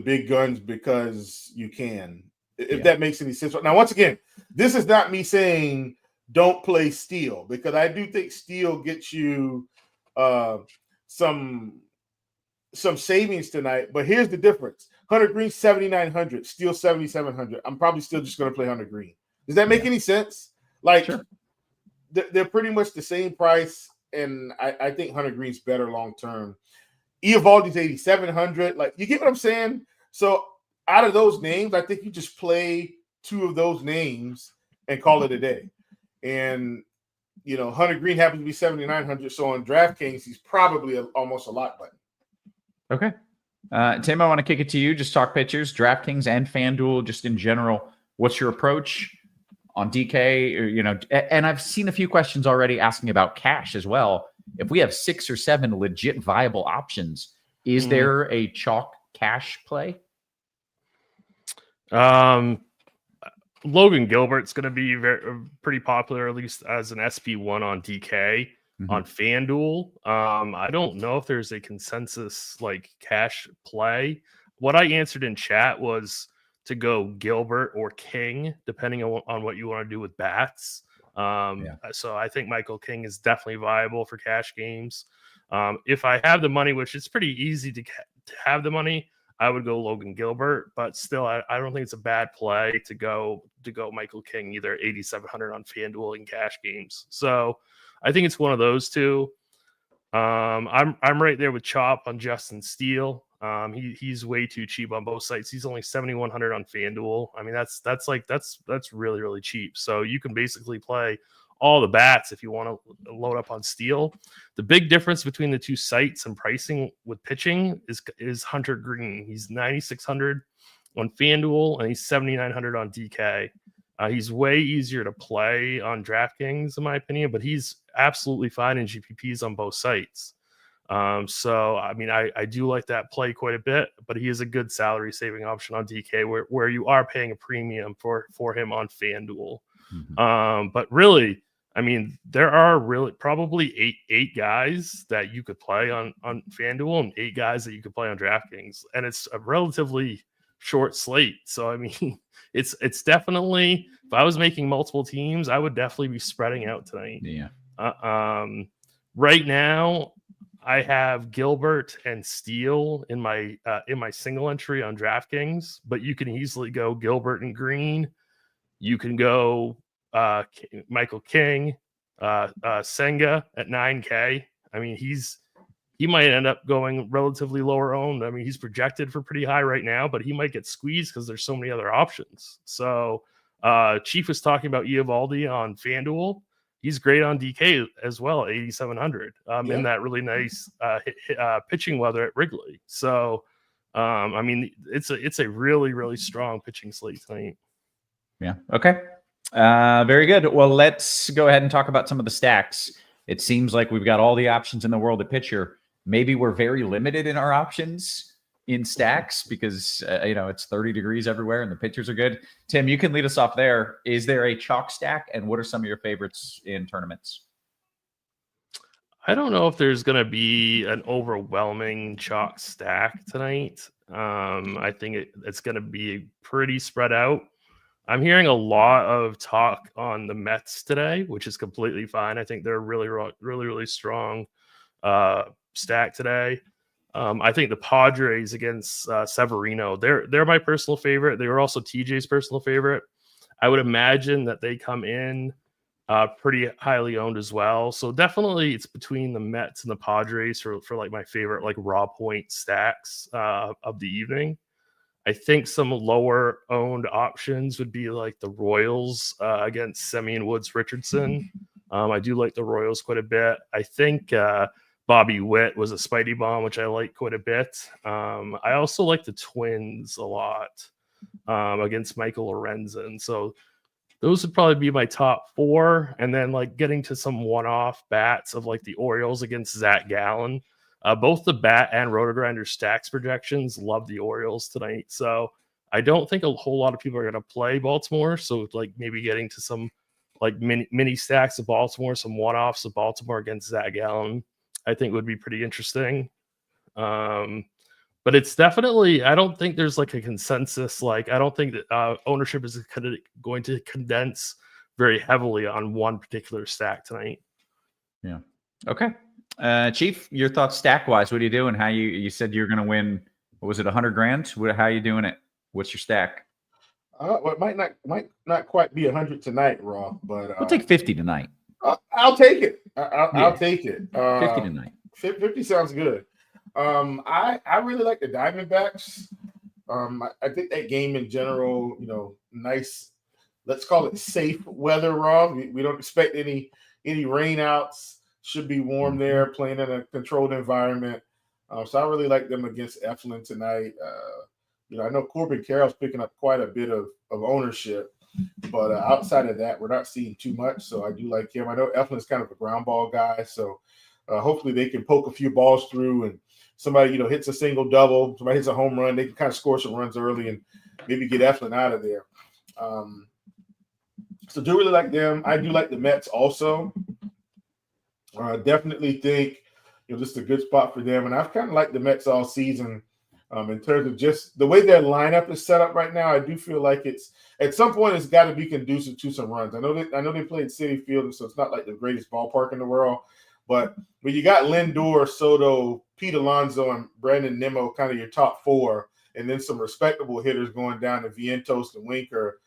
big guns because you can, if that makes any sense. Now, once again, this is not me saying don't play Steele, because I do think Steele gets you some savings tonight. But here's the difference: Hunter Green 7,900, Steele 7,700. I'm probably still just going to play Hunter Green. Does that make any sense? Like, sure. They're pretty much the same price, and I think Hunter Green's better long term. Eovaldi's 8,700. Like, you get what I'm saying? So out of those names, I think you just play two of those names and call it a day. And, Hunter Green happens to be 7,900. So on DraftKings, he's probably almost a lock button. Okay. Tim, I want to kick it to you. Just talk pitchers, DraftKings and FanDuel, just in general. What's your approach on DK? Or, and I've seen a few questions already asking about cash as well. If we have 6 or 7 legit viable options, is there a chalk cash play? Logan Gilbert's going to be pretty popular, at least as an SP1 on DK. On FanDuel. I don't know if there's a consensus like cash play. What I answered in chat was to go Gilbert or King, depending on what you want to do with bats. So I think Michael King is definitely viable for cash games. If I have the money, which it's pretty easy to have the money, I would go Logan Gilbert, but still, I don't think it's a bad play to go Michael King, either 8,700 on FanDuel in cash games. So I think it's one of those two. I'm right there with Chop on Justin Steele. He's way too cheap on both sites. He's only 7,100 on FanDuel. I mean, that's really, really cheap. So you can basically play all the bats if you want to load up on Steele. The big difference between the two sites and pricing with pitching is Hunter Green. He's 9,600 on FanDuel and he's 7,900 on DK. He's way easier to play on DraftKings, in my opinion, but he's absolutely fine in GPPs on both sites. So, I mean, I do like that play quite a bit, but he is a good salary saving option on DK where you are paying a premium for him on FanDuel. But really, I mean, there are really probably eight guys that you could play on FanDuel and 8 guys that you could play on DraftKings. And it's a relatively short slate. So, I mean, it's definitely, if I was making multiple teams, I would definitely be spreading out tonight. Yeah. Right now, I have Gilbert and Steele in my single entry on DraftKings, but you can easily go Gilbert and Green. You can go Michael King, Senga at 9K. I mean, he's he might end up going relatively lower owned. I mean, he's projected for pretty high right now, but he might get squeezed because there's so many other options. So Chief was talking about Eovaldi on FanDuel. He's great on DK as well, 8,700 in that really nice pitching weather at Wrigley. So, I mean, it's a really, really strong pitching slate tonight. Yeah. Okay. Very good. Well, let's go ahead and talk about some of the stacks. It seems like we've got all the options in the world at pitcher. Maybe we're very limited in our options in stacks because, it's 30 degrees everywhere and the pitchers are good. Tim, you can lead us off there. Is there a chalk stack, and what are some of your favorites in tournaments? I don't know if there's going to be an overwhelming chalk stack tonight. I think it's going to be pretty spread out. I'm hearing a lot of talk on the Mets today, which is completely fine. I think they're really, really, really strong stack today. I think the Padres against Severino, they're my personal favorite. They were also TJ's personal favorite. I would imagine that they come in pretty highly owned as well. So definitely it's between the Mets and the Padres for like my favorite like raw point stacks of the evening. I think some lower owned options would be like the Royals against Semien Woods Richardson. I do like the Royals quite a bit. I think Bobby Witt was a Spidey Bomb, which I like quite a bit. I also like the Twins a lot against Michael Lorenzen. So those would probably be my top four. And then like getting to some one-off bats of like the Orioles against Zach Gallen. Both the bat and RotoGrinders stacks projections love the Orioles tonight. So I don't think a whole lot of people are going to play Baltimore. So like maybe getting to some like mini stacks of Baltimore, some one-offs of Baltimore against Zach Gallen, I think would be pretty interesting. But it's definitely, I don't think there's like a consensus. Like, I don't think that ownership is going to condense very heavily on one particular stack tonight. Yeah. Okay. Chief, your thoughts stack wise, what are you doing? How you said you're going to win, what was it, 100 grand? How are you doing it? What's your stack? Well, it might not quite be 100 tonight, Roth, but we'll take 50 tonight. I'll take it. I'll take it. 50 tonight. 50 sounds good. I really like the Diamondbacks. I think that game in general, nice. Let's call it safe weather, Roth. We don't expect any rainouts. Should be warm there, playing in a controlled environment. So I really like them against Eflin tonight. I know Corbin Carroll's picking up quite a bit of ownership, but outside of that, we're not seeing too much. So I do like him. I know Eflin's kind of a ground ball guy, so hopefully they can poke a few balls through, and somebody hits a single double, somebody hits a home run, they can kind of score some runs early and maybe get Eflin out of there. So do really like them. I do like the Mets also. Definitely think this is a good spot for them, and I've kind of liked the Mets all season. In terms of just the way their lineup is set up right now, I do feel like it's at some point it's got to be conducive to some runs. I know they played Citi Field, so it's not like the greatest ballpark in the world. But when you got Lindor, Soto, Pete Alonso, and Brandon Nimmo, kind of your top four, and then some respectable hitters going down to Vientos and Winker,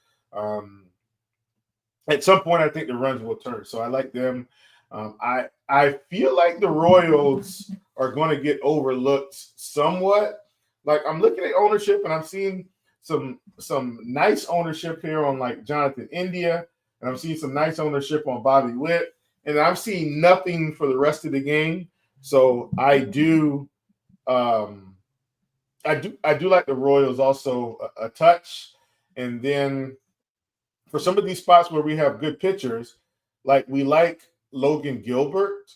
at some point I think the runs will turn. So I like them. I feel like the Royals are going to get overlooked somewhat. Like I'm looking at ownership and I'm seeing some nice ownership here on like Jonathan India, and I'm seeing some nice ownership on Bobby Witt, and I'm seeing nothing for the rest of the game. So I do like the Royals also a touch. And then for some of these spots where we have good pitchers, like we like Logan Gilbert.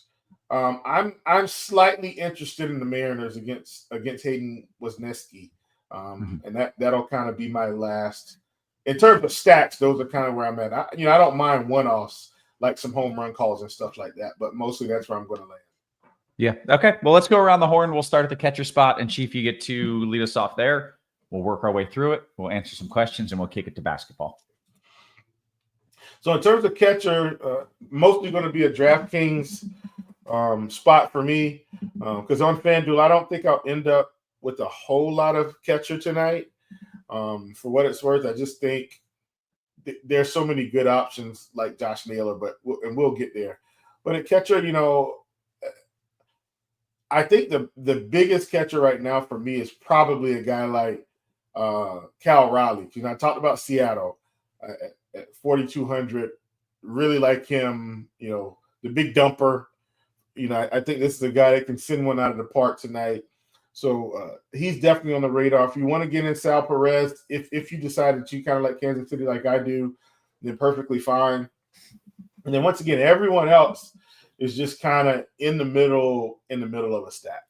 I'm slightly interested in the Mariners against Hayden Wesneski, and that'll kind of be my last. In terms of stacks, those are kind of where I'm at. I don't mind one-offs like some home run calls and stuff like that, but mostly that's where I'm going to land. Yeah. Okay. Well, let's go around the horn. We'll start at the catcher spot, and Chief, you get to lead us off there. We'll work our way through it. We'll answer some questions, and we'll kick it to basketball. So in terms of catcher, mostly going to be a DraftKings spot for me because on FanDuel, I don't think I'll end up with a whole lot of catcher tonight. For what it's worth, I just think there's so many good options like Josh Naylor, and we'll get there. But at catcher, I think the biggest catcher right now for me is probably a guy like Cal Raleigh. You know, I talked about Seattle at 4,200. Really like him. You know, the big dumper. You know, I think this is a guy that can send one out of the park tonight. So he's definitely on the radar. If you want to get in Sal Perez, if you decide that you kind of like Kansas City like I do, then perfectly fine. And then once again, everyone else is just kind of in the middle of a stack.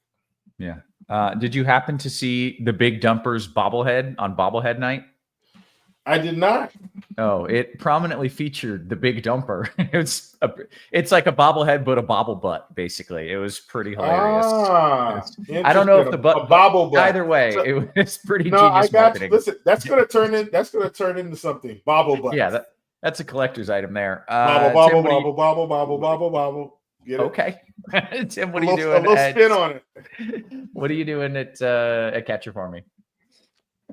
Yeah. Did you happen to see the big dumpers bobblehead on bobblehead night? I did not. Oh, it prominently featured the big dumper. It's like a bobblehead, but a bobble butt, basically. It was pretty hilarious. I don't know if the butt, a bobble butt. Either way, so, it was pretty no, genius I got marketing. you. Listen, that's gonna turn into something. Bobble butt. Yeah, that's a collector's item there. Bobble, Tim, bobble. Get it? Okay. Tim, what are you doing? A little spin on it. What are you doing at catcher for me?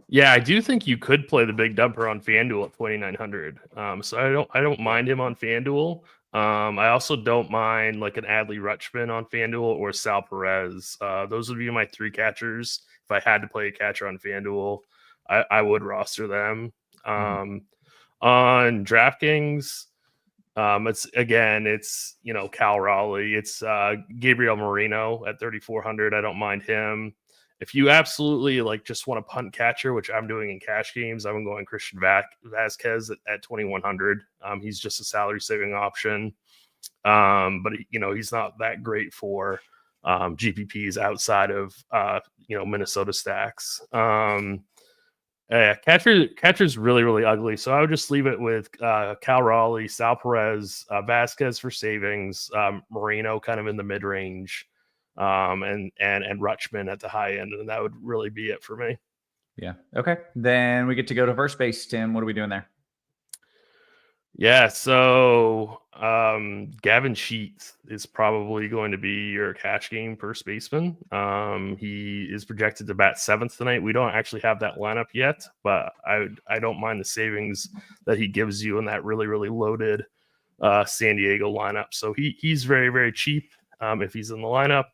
Yeah, I do think you could play the big dumper on FanDuel at 2,900. So I don't mind him on FanDuel. I also don't mind like an Adley Rutschman on FanDuel or Sal Perez. Those would be my three catchers. If I had to play a catcher on FanDuel, I would roster them. On DraftKings, it's you know, Cal Raleigh. It's Gabriel Moreno at 3,400. I don't mind him. If you absolutely like just want a punt catcher, which I'm doing in cash games, I'm going Christian Vasquez at 2,100. He's just a salary saving option, but you know, he's not that great for GPPs outside of Minnesota stacks. Catcher's really ugly, so I would just leave it with Cal Raleigh, Sal Perez, Vasquez for savings, Moreno kind of in the mid range. And Rutschman at the high end, and that would really be it for me. Yeah. Okay. Then we get to go to first base. Tim, what are we doing there? Yeah. So Gavin Sheets is probably going to be your cash game first baseman. He is projected to bat seventh tonight. We don't actually have that lineup yet, but I don't mind the savings that he gives you in that really loaded San Diego lineup. So he's very cheap if he's in the lineup.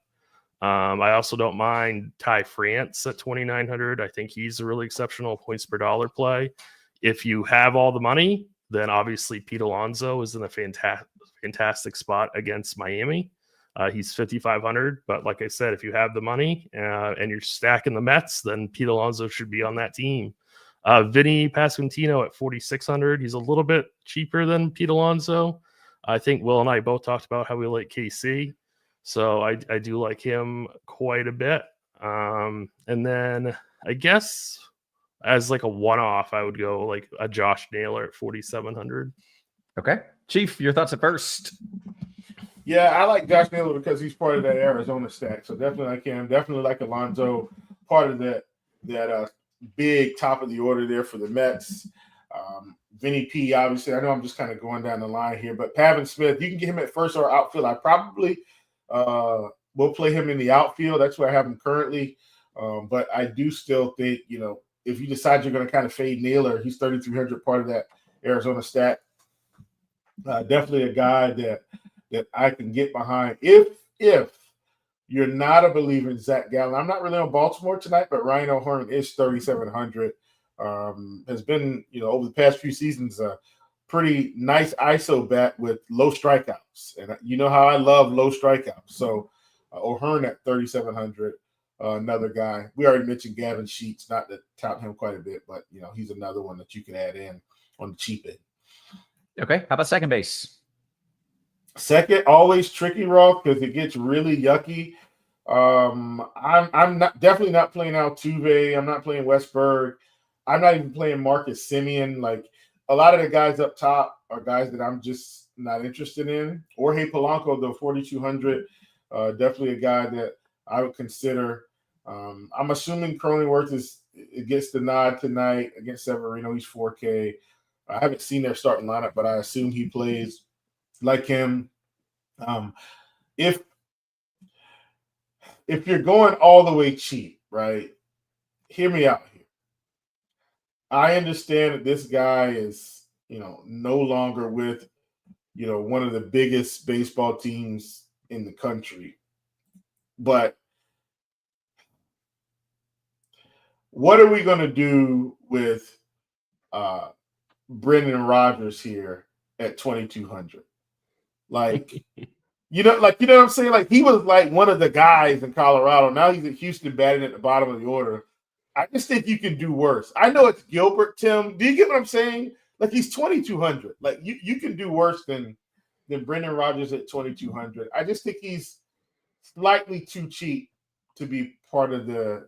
I also don't mind Ty France at 2,900. I think he's a really exceptional points per dollar play. If you have all the money, then obviously Pete Alonso is in a fantastic spot against Miami. He's 5,500. But like I said, if you have the money and you're stacking the Mets, then Pete Alonso should be on that team. Vinny Pasquantino at 4,600. He's a little bit cheaper than Pete Alonso. I think Will and I both talked about how we like KC. So I do like him quite a bit. And then I guess as like a one-off, I would go like a Josh Naylor at 4,700. Okay. Chief, your thoughts at first. Yeah, I like Josh Naylor because he's part of that Arizona stack. So definitely like him. Definitely like Alonso, part of that big top of the order there for the Mets. Vinny P, obviously. I know I'm just kind of going down the line here, but Pavin Smith, you can get him at first or outfield. I probably will play him in the outfield. That's where I have him currently. But I do still think, you know, if you decide you're going to kind of fade Naylor, he's 3,300, part of that Arizona stack. Definitely a guy that I can get behind. If you're not a believer in Zach Gallen, I'm not really on Baltimore tonight, but Ryan O'Hearn is 3,700. Has been, you know, over the past few seasons, pretty nice ISO bat with low strikeouts. And you know how I love low strikeouts. So O'Hearn at 3,700, another guy. We already mentioned Gavin Sheets, not to tout him quite a bit, but, you know, he's another one that you can add in on the cheap end. Okay. How about second base? Second, always tricky, Roth, because it gets really yucky. I'm definitely not playing Altuve. I'm not playing Westberg. I'm not even playing Marcus Semien. Like, a lot of the guys up top are guys that I'm just not interested in. Jorge Polanco, though, 4,200, definitely a guy that I would consider. I'm assuming Cronenworth gets the nod tonight against Severino. He's 4K. I haven't seen their starting lineup, but I assume he plays. Like him. If you're going all the way cheap, right? Hear me out here. I understand that this guy is, you know, no longer with, you know, one of the biggest baseball teams in the country. But what are we going to do with Brendan Rodgers here at 2,200? Like, you know what I'm saying? Like, he was like one of the guys in Colorado. Now he's at Houston batting at the bottom of the order. I just think you can do worse. I know it's Gilbert, Tim. Do you get what I'm saying? Like, he's 2,200. Like, you can do worse than Brendan Rodgers at 2,200. I just think he's slightly too cheap to be part of the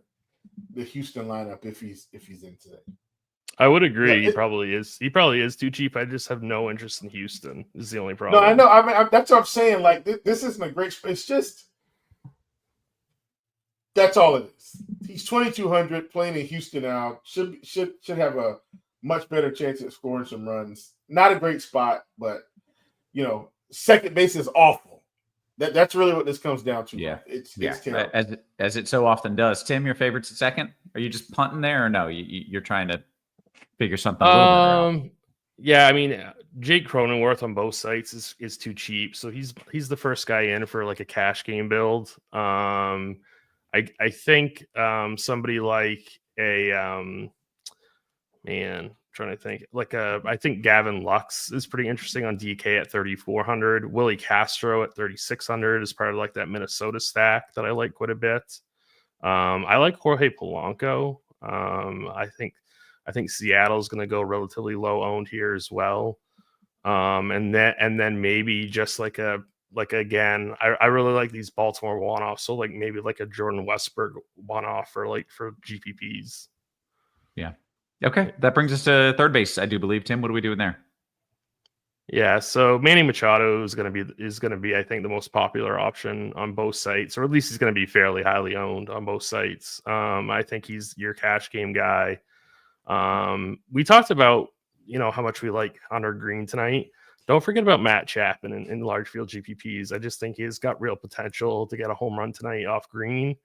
Houston lineup if he's in today. I would agree. Yeah, He probably is too cheap. I just have no interest in Houston. Is the only problem. No, I know. I mean, that's what I'm saying. Like, this isn't a great. It's just that's all it is. He's 2,200 playing in Houston now. Should have a much better chance at scoring some runs. Not a great spot, but second base is awful. That's really what this comes down to. Yeah, it's terrible. As it so often does. Tim, your favorites at second? Are you just punting there, or no? You're trying to figure something a little better out? Yeah, I mean, Jake Cronenworth on both sites is too cheap, so he's the first guy in for like a cash game build. I think somebody like trying to think, I think Gavin Lux is pretty interesting on DK at 3,400. Willie Castro at 3,600 is part of like that Minnesota stack that I like quite a bit. I like Jorge Polanco. I think Seattle's going to go relatively low owned here as well. And then maybe just again, I really like these Baltimore one-offs. So like maybe like a Jordan Westberg one-off for GPPs. Yeah. Okay. That brings us to third base, I do believe. Tim, what are we doing there? Yeah. So Manny Machado is going to be, I think, the most popular option on both sites, or at least he's going to be fairly highly owned on both sites. I think he's your cash game guy. We talked about, how much we like Hunter Green tonight. Don't forget about Matt Chapman in large field GPPs. I just think he's got real potential to get a home run tonight off Green.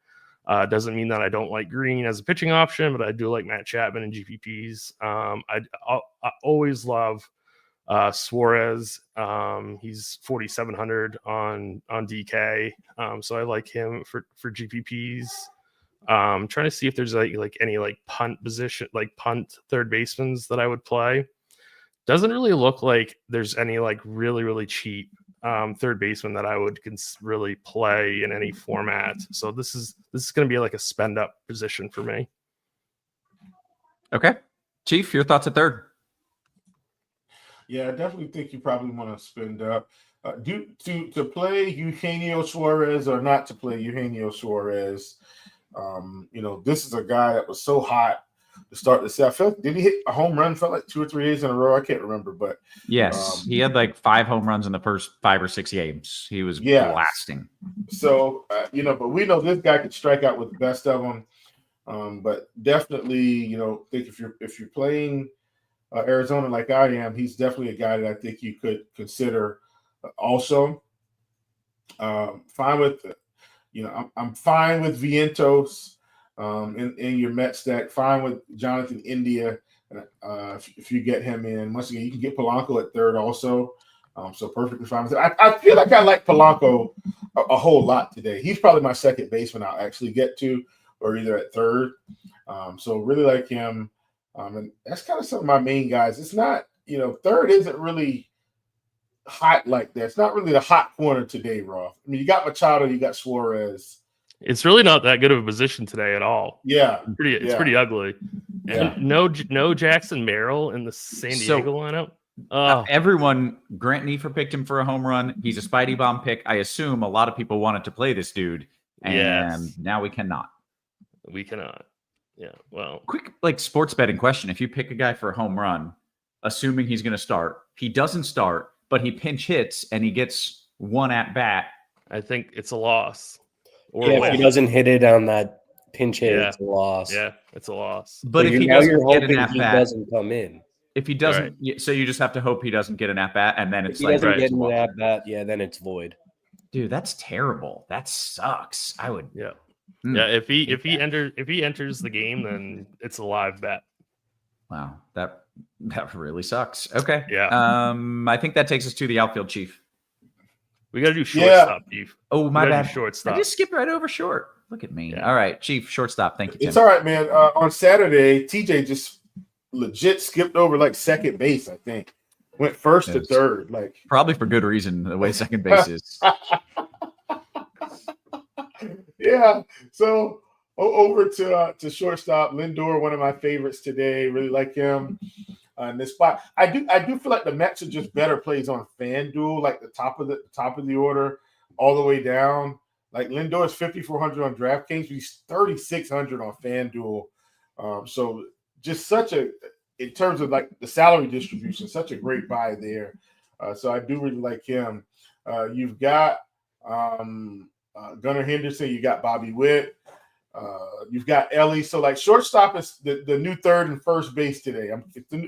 Doesn't mean that I don't like Green as a pitching option, but I do like Matt Chapman in GPPs. I always love Suarez. He's 4,700 on DK. So I like him for GPPs. Trying to see if there's like any punt position, like punt third basemen that I would play. Doesn't really look like there's any really, really cheap third baseman that I would really play in any format. So this is going to be like a spend up position for me. Okay. Chief, your thoughts at third? Yeah, I definitely think you probably want to spend up. To play Eugenio Suarez or not to play Eugenio Suarez. This is a guy that was so hot to start the season. Did he hit a home run? Felt like 2 or 3 days in a row. I can't remember, but yes, he had 5 home runs in the first 5 or 6 games. He was blasting. So but we know this guy could strike out with the best of them. But definitely, think if you're playing Arizona like I am, he's definitely a guy that I think you could consider. Also, fine with. I'm fine with Vientos in your Met stack. Fine with Jonathan India if you get him in. Once again, you can get Polanco at third also. So perfectly fine with it. I feel like I like Polanco a whole lot today. He's probably my second baseman I'll actually get to, or either at third. So really like him. And that's kind of some of my main guys. It's not, third isn't really hot like that. It's not really the hot corner today, Roth. I mean, you got Machado, you got Suarez. It's really not that good of a position today at all. Yeah, it's pretty ugly. Yeah. And no Jackson Merrill in the San Diego lineup. Everyone, Grant Niefer picked him for a home run. He's a Spidey Bomb pick. I assume a lot of people wanted to play this dude, and now we cannot. We cannot. Yeah. Well, quick sports betting question: if you pick a guy for a home run, assuming he's going to start, he doesn't start, but he pinch hits and he gets one at bat. I think it's a loss. If he doesn't hit it on that pinch hit, it's a loss. Yeah, it's a loss. But if he doesn't get an at bat, doesn't come in. If he doesn't, so you just have to hope he doesn't get an at bat, and then it's if he doesn't get an at bat, then it's void. Dude, that's terrible. That sucks. I would. Yeah. Yeah. If he enters the game, then it's a live bet. Wow, that really sucks. Okay. Yeah. I think that takes us to the outfield, Chief. We got to do shortstop, Chief. Oh, my bad. Shortstop. I just skipped right over short. Look at me. Yeah. All right, Chief, shortstop. Thank you, Tim. It's all right, man. On Saturday, TJ just legit skipped over like second base, I think. Went first to Yes. third. Like Probably for good reason, the way second base is. yeah. So over to shortstop, Lindor, one of my favorites today. Really like him in this spot. I do feel like the Mets are just better plays on FanDuel, like the top of the order, all the way down. Like Lindor is 5,400 on DraftKings, but he's 3,600 on FanDuel. So just such a, in terms of like the salary distribution, such a great buy there. So I do really like him. You've got Gunnar Henderson, you got Bobby Witt, you've got Ellie. So like shortstop is the new third and first base today.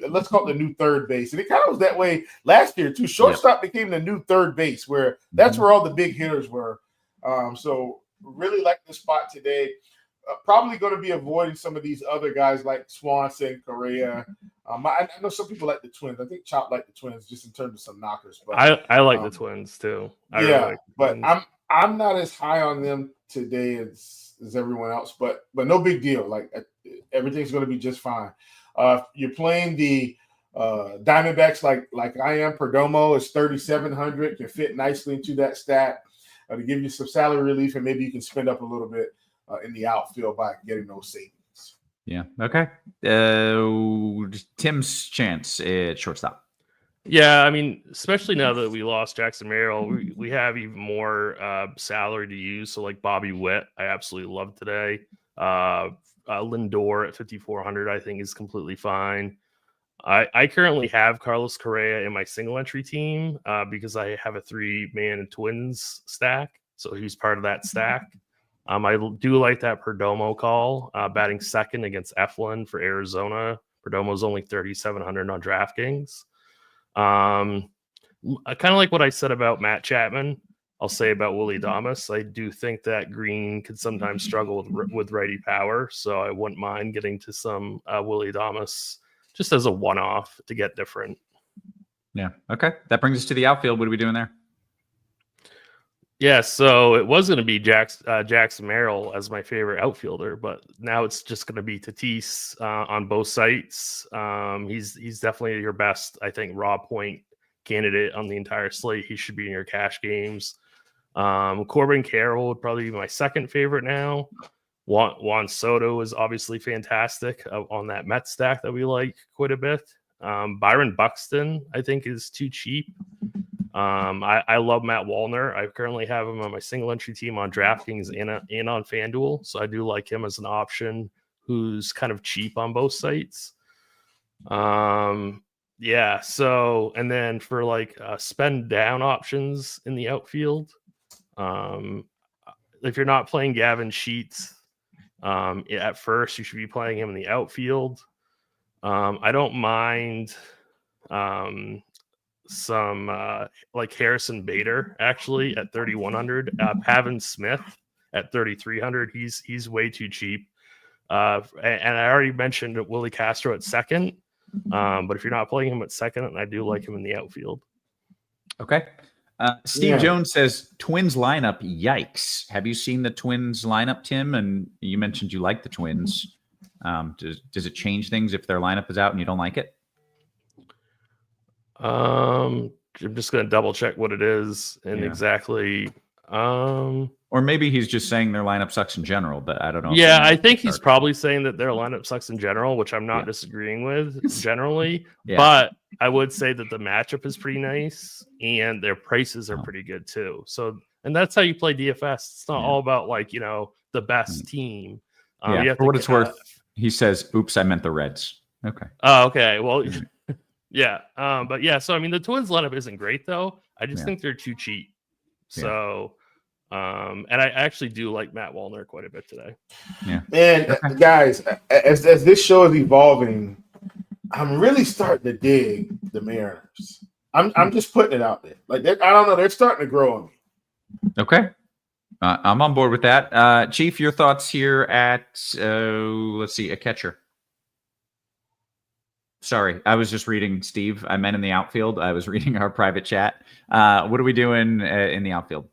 Let's call it the new third base. And it kind of was that way last year too. Shortstop became the new third base, where that's where all the big hitters were. So really like the spot today. Probably going to be avoiding some of these other guys like Swanson, Correa. I know some people like the Twins. I think Chop like the Twins just in terms of some knockers. But I like the Twins too. I really like the but Twins. I'm not as high on them today as everyone else. But no big deal. Like everything's going to be just fine. You're playing the Diamondbacks like I am. Perdomo is 3,700. Can fit nicely into that stack to give you some salary relief, and maybe you can spend up a little bit in the outfield by getting those savings. Yeah. Okay. Tim's chance at shortstop. Yeah, I mean, especially now that we lost Jackson Merrill, we have even more salary to use. So like Bobby Witt, I absolutely love today. Lindor at 5,400, I think is completely fine. I currently have Carlos Correa in my single entry team because I have a 3-man Twins stack. So he's part of that stack. I do like that Perdomo call, batting second against Eflin for Arizona. Perdomo's only 3,700 on DraftKings. I kind of like what I said about Matt Chapman. I'll say about Willie Adames. I do think that Green could sometimes struggle with righty power, so I wouldn't mind getting to some Willie Adames just as a one-off to get different. Yeah. Okay. That brings us to the outfield. What are we doing there? Yeah, so it was going to be Jackson Merrill as my favorite outfielder, but now it's just going to be Tatis on both sites. He's definitely your best, I think, raw point candidate on the entire slate. He should be in your cash games. Corbin Carroll would probably be my second favorite now. Juan Soto is obviously fantastic on that Mets stack that we like quite a bit. Byron Buxton, I think, is too cheap. I love Matt Wallner. I currently have him on my single entry team on DraftKings and on FanDuel. So I do like him as an option who's kind of cheap on both sites. Yeah. So, and then for like spend down options in the outfield, if you're not playing Gavin Sheets at first, you should be playing him in the outfield. I don't mind some like Harrison Bader actually at 3,100. Pavin Smith at 3,300. He's way too cheap. And I already mentioned Willie Castro at second. But if you're not playing him at second, I do like him in the outfield. Okay. Steve Jones says Twins lineup. Yikes. Have you seen the Twins lineup, Tim? And you mentioned you like the Twins. Does it change things if their lineup is out and you don't like it? I'm just going to double check what it is and exactly. Or maybe he's just saying their lineup sucks in general, but I don't know. Yeah, I think he's probably saying that their lineup sucks in general, which I'm not disagreeing with generally. But I would say that the matchup is pretty nice and their prices are pretty good too. So, and that's how you play DFS. It's not all about like, the best team. For what it's worth, he says, oops, I meant the Reds. Okay. Oh, okay. Well, yeah. But yeah, so I mean, the Twins lineup isn't great though. I just think they're too cheap. So, and I actually do like Matt Wallner quite a bit today. Yeah. And guys, as this show is evolving, I'm really starting to dig the Mariners. I'm just putting it out there. Like I don't know, they're starting to grow on me. Okay. I'm on board with that. Chief, your thoughts here at let's see, a catcher. Sorry, I was just reading Steve. I meant in the outfield. I was reading our private chat. What are we doing in the outfield?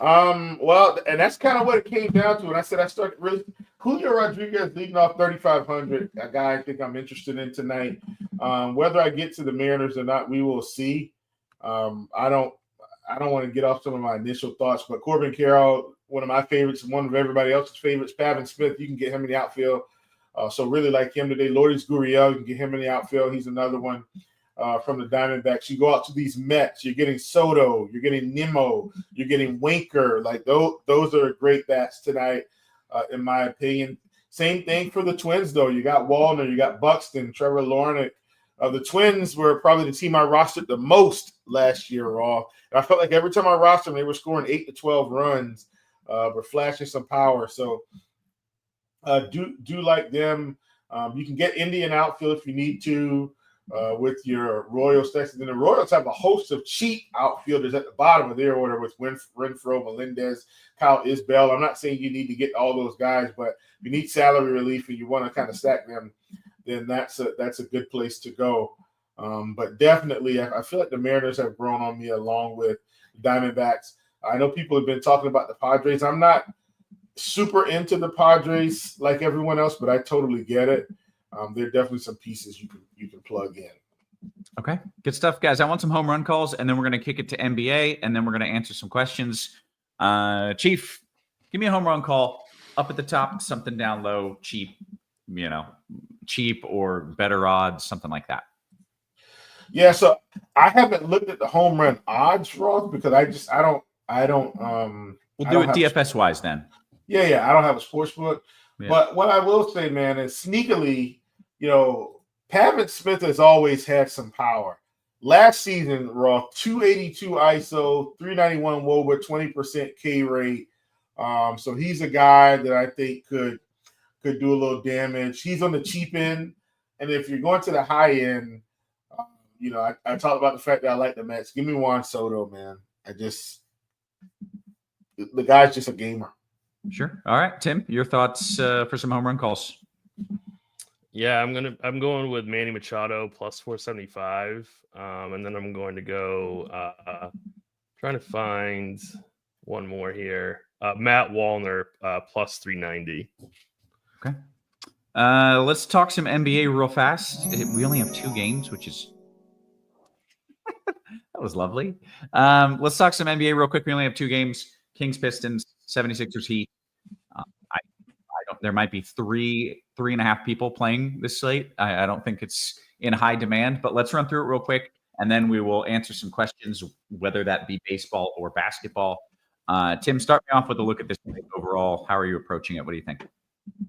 Well, and that's kind of what it came down to. And I said I started really Julio Rodriguez leading off 3,500. A guy I think I'm interested in tonight. Whether I get to the Mariners or not, we will see. I don't want to get off some of my initial thoughts, but Corbin Carroll, one of my favorites, one of everybody else's favorites. Pavin Smith, you can get him in the outfield. So really like him today. Lourdes Gurriel, you can get him in the outfield. He's another one. From the Diamondbacks, you go out to these Mets, you're getting Soto, you're getting Nimmo, you're getting Winker. Like those are great bats tonight, in my opinion. Same thing for the Twins, though. You got Wallner, you got Buxton, Trevor Lawrence. The Twins were probably the team I rostered the most last year, Raw. And I felt like every time I rostered them, they were scoring 8 to 12 runs, were flashing some power. So do like them. You can get Indian outfield if you need to. With your Royals, Texas. And the Royals have a host of cheap outfielders at the bottom of their order with Renfroe, Melendez, Kyle Isbell. I'm not saying you need to get all those guys, but if you need salary relief and you want to kind of stack them, then that's a good place to go. But definitely, I feel like the Mariners have grown on me along with the Diamondbacks. I know people have been talking about the Padres. I'm not super into the Padres like everyone else, but I totally get it. There are definitely some pieces you can plug in. Okay, good stuff, guys. I want some home run calls, and then we're going to kick it to NBA, and then we're going to answer some questions. Chief, give me a home run call up at the top, something down low, cheap, cheap or better odds, something like that. Yeah, so I haven't looked at the home run odds, Roth, because I don't. We'll do it DFS wise then. Yeah, I don't have a sports book. Yeah. But what I will say, man, is sneakily, Pavin Smith has always had some power. Last season, Roth, 282 ISO, 391 WOBA, 20% K rate. So he's a guy that I think could do a little damage. He's on the cheap end. And if you're going to the high end, I talked about the fact that I like the Mets. Give me Juan Soto, man. The guy's just a gamer. Sure. All right, Tim, your thoughts for some home run calls? Yeah, I'm going with Manny Machado plus 475, and then I'm going to go trying to find one more here. Matt Wallner plus 390. Okay. Let's talk some NBA real fast. We only have 2 games, which is that was lovely. Let's talk some NBA real quick. We only have 2 games: Kings, Pistons, 76ers, Heat. There might be 3.5 people playing this slate. I don't think it's in high demand, but let's run through it real quick, and then we will answer some questions, whether that be baseball or basketball. Tim, start me off with a look at this slate overall. How are you approaching it? What do you think?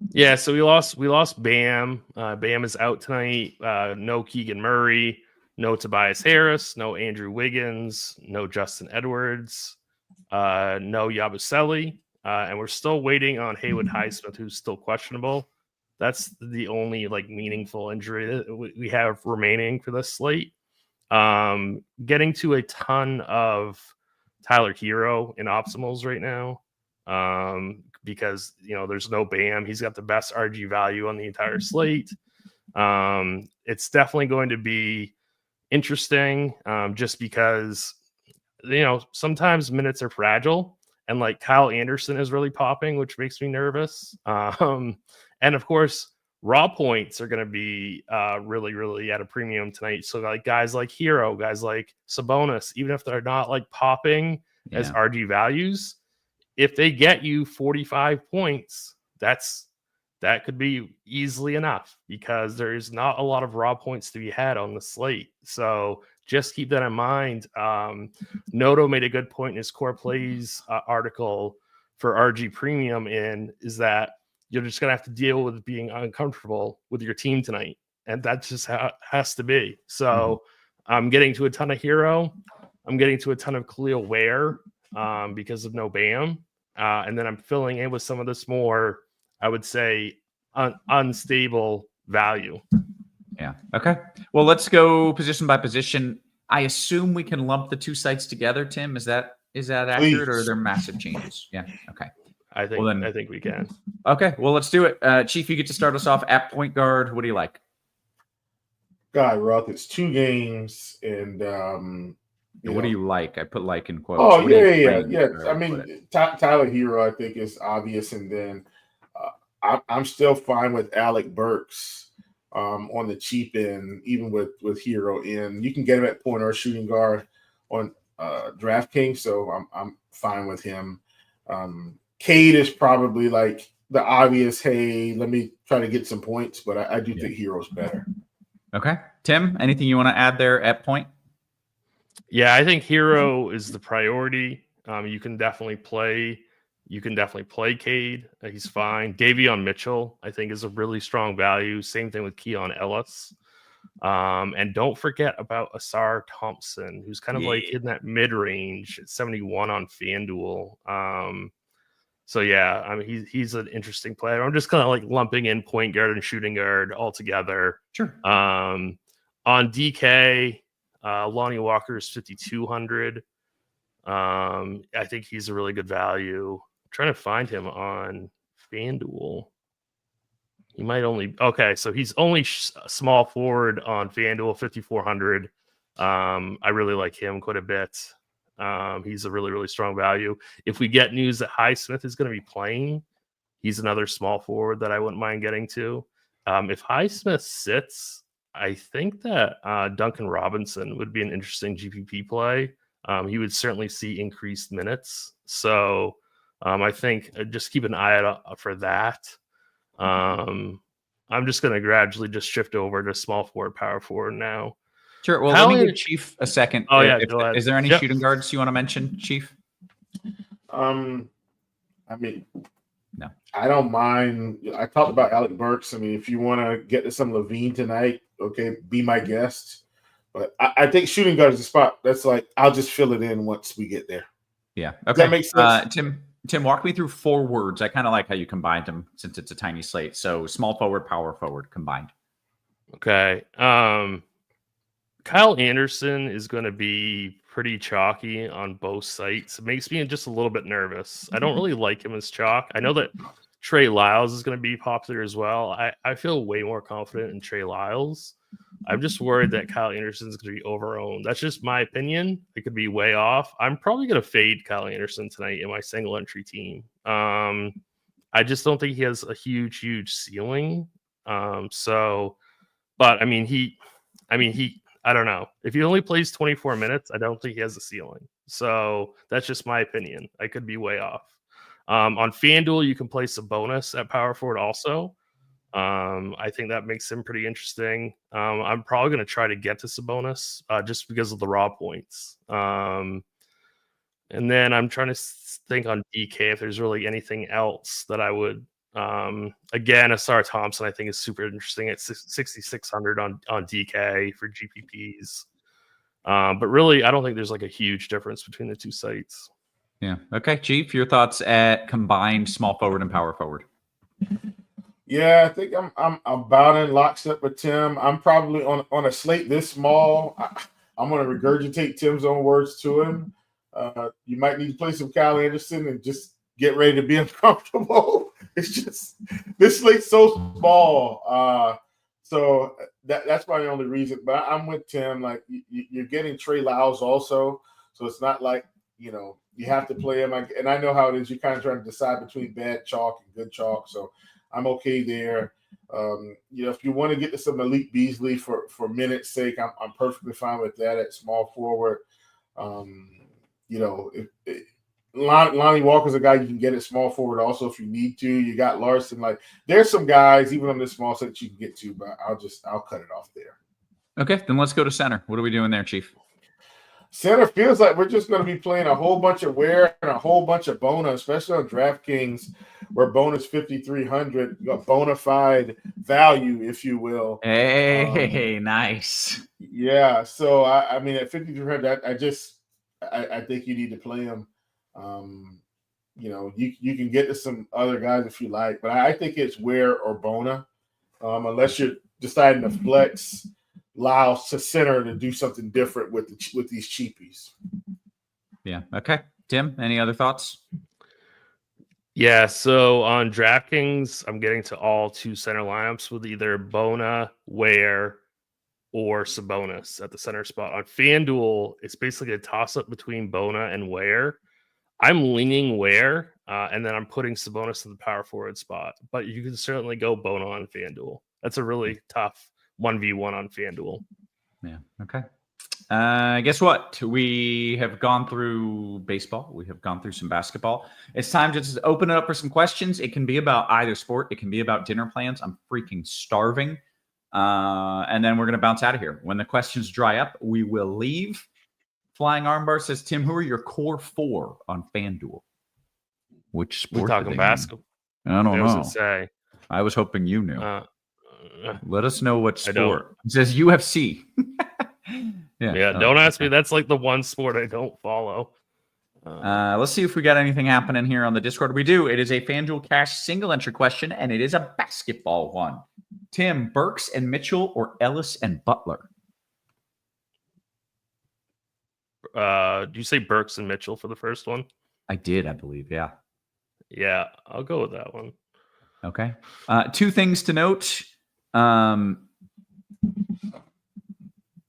Yeah, so we lost Bam. Bam is out tonight. No Keegan Murray, no Tobias Harris, no Andrew Wiggins, no Justin Edwards, no Yabusele. And we're still waiting on Haywood Highsmith, who's still questionable. That's the only meaningful injury that we have remaining for this slate. Getting to a ton of Tyler Hero in optimals right now, because there's no Bam. He's got the best RG value on the entire slate. It's definitely going to be interesting, just because sometimes minutes are fragile. And Kyle Anderson is really popping, which makes me nervous. And of course, raw points are going to be really, really at a premium tonight. So guys like Hero, guys like Sabonis, even if they're not popping as RG values, if they get you 45 points, that could be easily enough, because there's not a lot of raw points to be had on the slate. So just keep that in mind. Noto made a good point in his core plays article for RG Premium is that you're just going to have to deal with being uncomfortable with your team tonight. And that's just how it has to be. So I'm getting to a ton of Hero. I'm getting to a ton of Khalil Ware because of no Bam. And then I'm filling in with some of this more, I would say, unstable value. Yeah. Okay. Well, let's go position by position. I assume we can lump the 2 sites together, Tim. Is that accurate, Please. or are there massive changes? Yeah. Okay. I think we can. Okay. Well, let's do it. Chief, you get to start us off at point guard. What do you like? God, Roth, it's 2 games, and What do you like? I put like in quotes. Oh, What do you yeah. think? I mean, Tyler Hero, I think, is obvious. And then I'm still fine with Alec Burks on the cheap end, even with Hero in. You can get him at point or shooting guard on DraftKings, so I'm fine with him. Cade is probably like the obvious, hey, let me try to get some points, but I do think Hero's better. Okay. Tim, anything you want to add there at point? Yeah, I think Hero is the priority. You can definitely play Cade. He's fine. Davion Mitchell, I think, is a really strong value. Same thing with Keon Ellis. And don't forget about Asar Thompson, who's kind of like in that mid-range at 71 on FanDuel. So yeah, I mean, he's an interesting player. I'm just kind of like lumping in point guard and shooting guard all together. Sure. On DK, Lonnie Walker is 5,200. I think he's a really good value. I'm trying to find him on FanDuel. He might only so he's only small forward on FanDuel, 5,400. I really like him quite a bit. He's a really, really strong value. If we get news that Highsmith is going to be playing, he's another small forward that I wouldn't mind getting to. If Highsmith sits, I think that Duncan Robinson would be an interesting GPP play. He would certainly see increased minutes. So I think just keep an eye out for that. I'm just going to gradually just shift over to small forward, power forward now. Sure. Well, let me give Chief a second. Oh, yeah. Go ahead. Is there any shooting guards you want to mention, Chief? I mean, no. I don't mind. I talked about Alec Burks. I mean, if you want to get to some Levine tonight, okay, be my guest. But I think shooting guard is a spot that's like, I'll just fill it in once we get there. Yeah. Okay. Does that make sense? Tim, walk me through forwards. I kind of like how you combined them since it's a tiny slate. So small forward, power forward combined. Okay. Kyle Anderson is going to be pretty chalky on both sites. It makes me just a little bit nervous. I don't really like him as chalk. I know that Trey Lyles is going to be popular as well. I feel way more confident in Trey Lyles. I'm just worried that Kyle Anderson is going to be overowned. That's just my opinion. It could be way off. I'm probably going to fade Kyle Anderson tonight in my single entry team. I just don't think he has a huge ceiling. But I mean, I don't know. If he only plays 24 minutes, I don't think he has a ceiling. So that's just my opinion. I could be way off. On FanDuel, you can play Sabonis at power forward also. I think that makes him pretty interesting. I'm probably going to try to get to Sabonis just because of the raw points. And then I'm trying to think on DK if there's really anything else that I would. Again, Asar Thompson I think is super interesting at 6,600 on DK for GPPs. But really, I don't think there's like a huge difference between the two sites. Yeah. Okay, Chief, your thoughts at combined small forward and power forward? Yeah, I think I'm about in lockstep with Tim. I'm probably on a slate this small. I'm going to regurgitate Tim's own words to him. You might need to play some Kyle Anderson and just get ready to be uncomfortable. It's just this slate's so small. So that's my only reason. But I'm with Tim. Like you're getting Trey Lyles also, so it's not like you have to play him. And I know how it is. You're kind of trying to decide between bad chalk and good chalk. So I'm okay there. If you want to get to some Malik Beasley for minutes' sake, I'm perfectly fine with that at small forward. Lonnie Walker's a guy you can get at small forward also if you need to. You got Larson. Like there's some guys even on this small set that you can get to, but I'll cut it off there. Okay, then let's go to center. What are we doing there, Chief? Center feels like we're just going to be playing a whole bunch of Ware and a whole bunch of Bona, especially on DraftKings, where Bona's 5,300, bona fide value, if you will. Hey, nice. Yeah, so I mean at 5,300, I think you need to play him. You can get to some other guys if you like, but I think it's Ware or Bona, unless you're deciding to flex Lyles to center to do something different with these cheapies. Yeah. Okay. Tim, any other thoughts? Yeah. So on DraftKings, I'm getting to all two center lineups with either Bona, Ware, or Sabonis at the center spot. On FanDuel, it's basically a toss-up between Bona and Ware. I'm leaning Ware, and then I'm putting Sabonis in the power forward spot. But you can certainly go Bona on FanDuel. That's a really tough 1v1 on FanDuel. Yeah. Okay. Guess what? We have gone through baseball. We have gone through some basketball. It's time to just open it up for some questions. It can be about either sport. It can be about dinner plans. I'm freaking starving. And then we're going to bounce out of here. When the questions dry up, we will leave. Flying Armbar says, Tim, who are your core 4 on FanDuel? Which sport? We're talking basketball. I don't know. Say. I was hoping you knew. Let us know what sport. It says UFC. Yeah, don't ask me. That's like the one sport I don't follow. Let's see if we got anything happening here on the Discord. We do. It is a FanDuel Cash single entry question, and it is a basketball one. Tim, Burks and Mitchell or Ellis and Butler? Do you say Burks and Mitchell for the first one? I did, I believe. Yeah. Yeah, I'll go with that one. Okay. 2 things to note.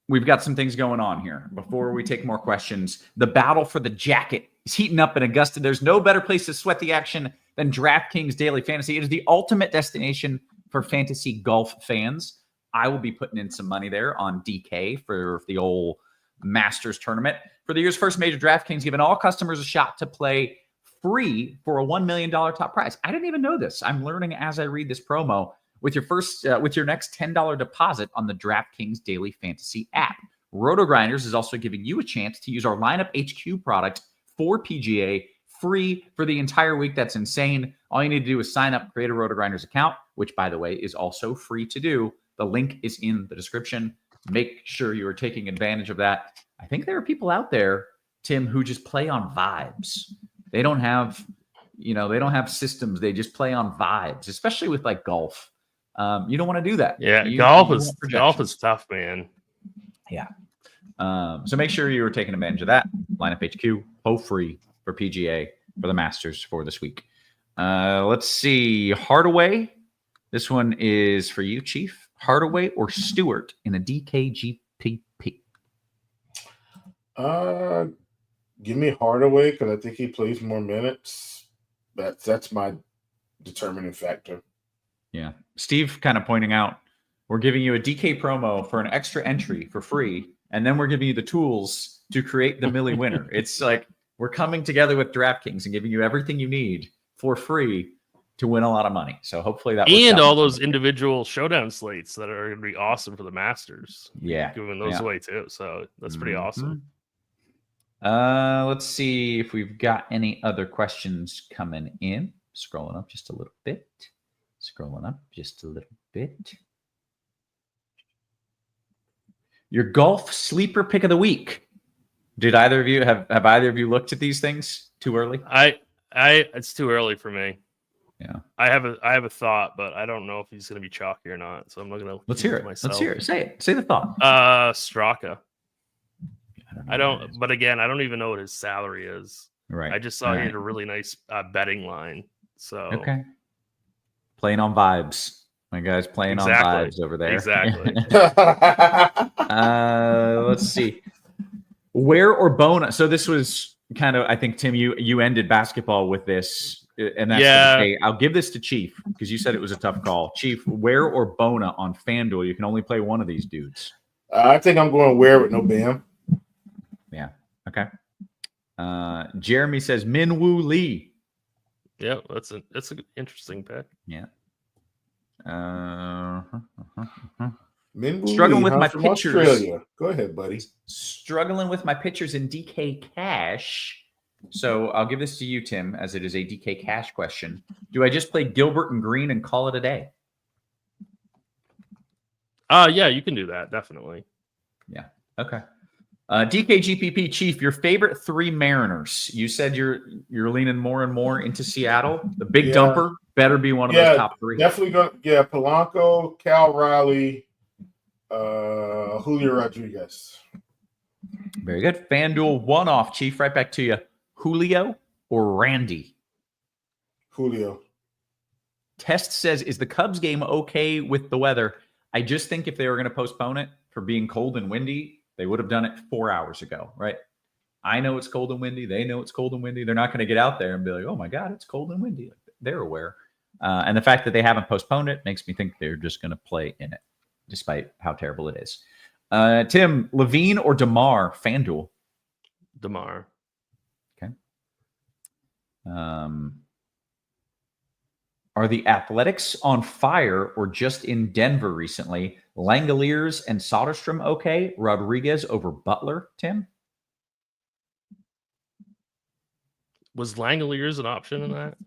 We've got some things going on here. Before we take more questions, the battle for the jacket is heating up in Augusta. There's no better place to sweat the action than DraftKings Daily Fantasy. It is the ultimate destination for fantasy golf fans. I will be putting in some money there on DK for the old Masters tournament. For the year's first major, DraftKings giving all customers a shot to play free for a $1 million top prize. I didn't even know this. I'm learning as I read this promo. With your next $10 deposit on the DraftKings Daily Fantasy app. RotoGrinders is also giving you a chance to use our Lineup HQ product for PGA free for the entire week. That's insane. All you need to do is sign up, create a RotoGrinders account, which, by the way, is also free to do. The link is in the description. Make sure you are taking advantage of that. I think there are people out there, Tim, who just play on vibes. They don't have systems. They just play on vibes, especially with like golf. You don't want to do that. Yeah, golf is tough, man. Yeah. So make sure you are taking advantage of that. Lineup HQ, free for PGA for the Masters for this week. Let's see. Hardaway. This one is for you, Chief. Hardaway or Stewart in a DKGPP? Give me Hardaway because I think he plays more minutes. That's my determining factor. Yeah. Steve kind of pointing out, we're giving you a DK promo for an extra entry for free, and then we're giving you the tools to create the Millie winner. It's like we're coming together with DraftKings and giving you everything you need for free to win a lot of money. So hopefully that works and out. all those individual showdown slates that are going to be awesome for the Masters. Yeah. Giving those away too. So that's pretty awesome. Let's see if we've got any other questions coming in. Scrolling up just a little bit. Your golf sleeper pick of the week. Did either of you have either of you looked at these things too early? It's too early for me. Yeah. I have a thought, but I don't know if he's going to be chalky or not. So I'm not going to. Let's hear it. Myself. Let's hear it. Say it. Say the thought. Straka. I don't. But again, I don't even know what his salary is. Right. I just saw he had a really nice betting line. So okay. Playing on vibes. My guy's playing on vibes over there. Exactly. Let's see. Ware or Bona? So this was kind of, I think, Tim, you ended basketball with this. And that's okay. I'll give this to Chief because you said it was a tough call. Chief, Ware or Bona on FanDuel? You can only play one of these dudes. I think I'm going Ware with no Bam. Yeah. Okay. Jeremy says Min-Woo Lee. Yeah, that's an interesting pick. Yeah. Struggling with my pitchers. Australia. Go ahead, buddy. Struggling with my pitchers in DK Cash. So I'll give this to you, Tim, as it is a DK Cash question. Do I just play Gilbert and Green and call it a day? Yeah, you can do that. Definitely. Yeah. Okay. DKGPP Chief, your favorite 3 Mariners. You said you're leaning more and more into Seattle. The big dumper better be one of those top 3. Definitely going. Yeah, Polanco, Cal Riley, Julio Rodriguez. Very good. FanDuel one-off, Chief. Right back to you. Julio or Randy? Julio. Test says, is the Cubs game okay with the weather? I just think if they were going to postpone it for being cold and windy, they would have done it 4 hours ago, right? I know it's cold and windy. They know it's cold and windy. They're not going to get out there and be like, oh my God, it's cold and windy. They're aware. And the fact that they haven't postponed it makes me think they're just going to play in it, despite how terrible it is. Tim, Levine or DeMar, FanDuel? DeMar. Okay. Are the Athletics on fire or just in Denver recently? Langoliers and Soderstrom okay? Rodriguez over Butler, Tim? Was Langoliers an option in that?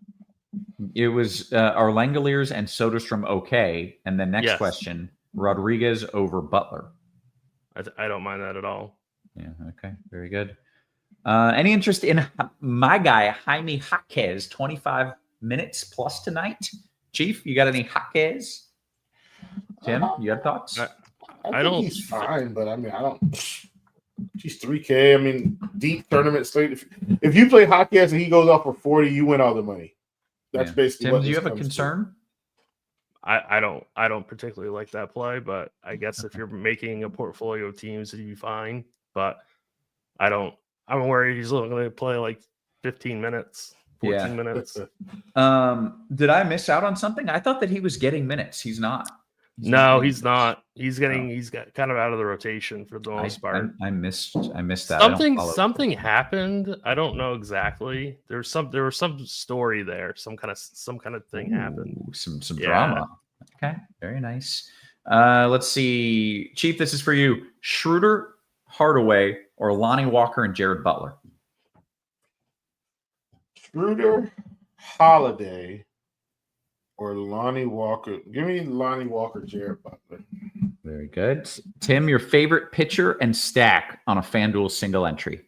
It was are Langoliers and Soderstrom okay? And the next question, Rodriguez over Butler. I don't mind that at all. Yeah, okay, very good. Any interest in my guy, Jaime Jaquez, 25 minutes plus tonight? Chief, you got any Jaquez? Tim, you got thoughts? I think he's fine, but I mean, I don't. He's 3K. I mean, deep tournament slate. If you play Jaquez and he goes off for 40, you win all the money. That's basically Tim, what. Do you have a concern? I don't particularly like that play, but I guess if you're making a portfolio of teams, it'd be fine. But I'm worried he's only going to play like 15 minutes, 14 minutes. Did I miss out on something? I thought that he was getting minutes. He's not. He's not. He's got kind of out of the rotation for the most part. I missed that. Something happened. I don't know exactly. There was some story there. Some kind of thing happened. Some drama. Okay, very nice. Let's see, Chief. This is for you. Schroeder, Hardaway, or Lonnie Walker and Jared Butler. Schroeder, Holiday, or Lonnie Walker. Give me Lonnie Walker, Jared Butler. Very good. Tim, your favorite pitcher and stack on a FanDuel single entry?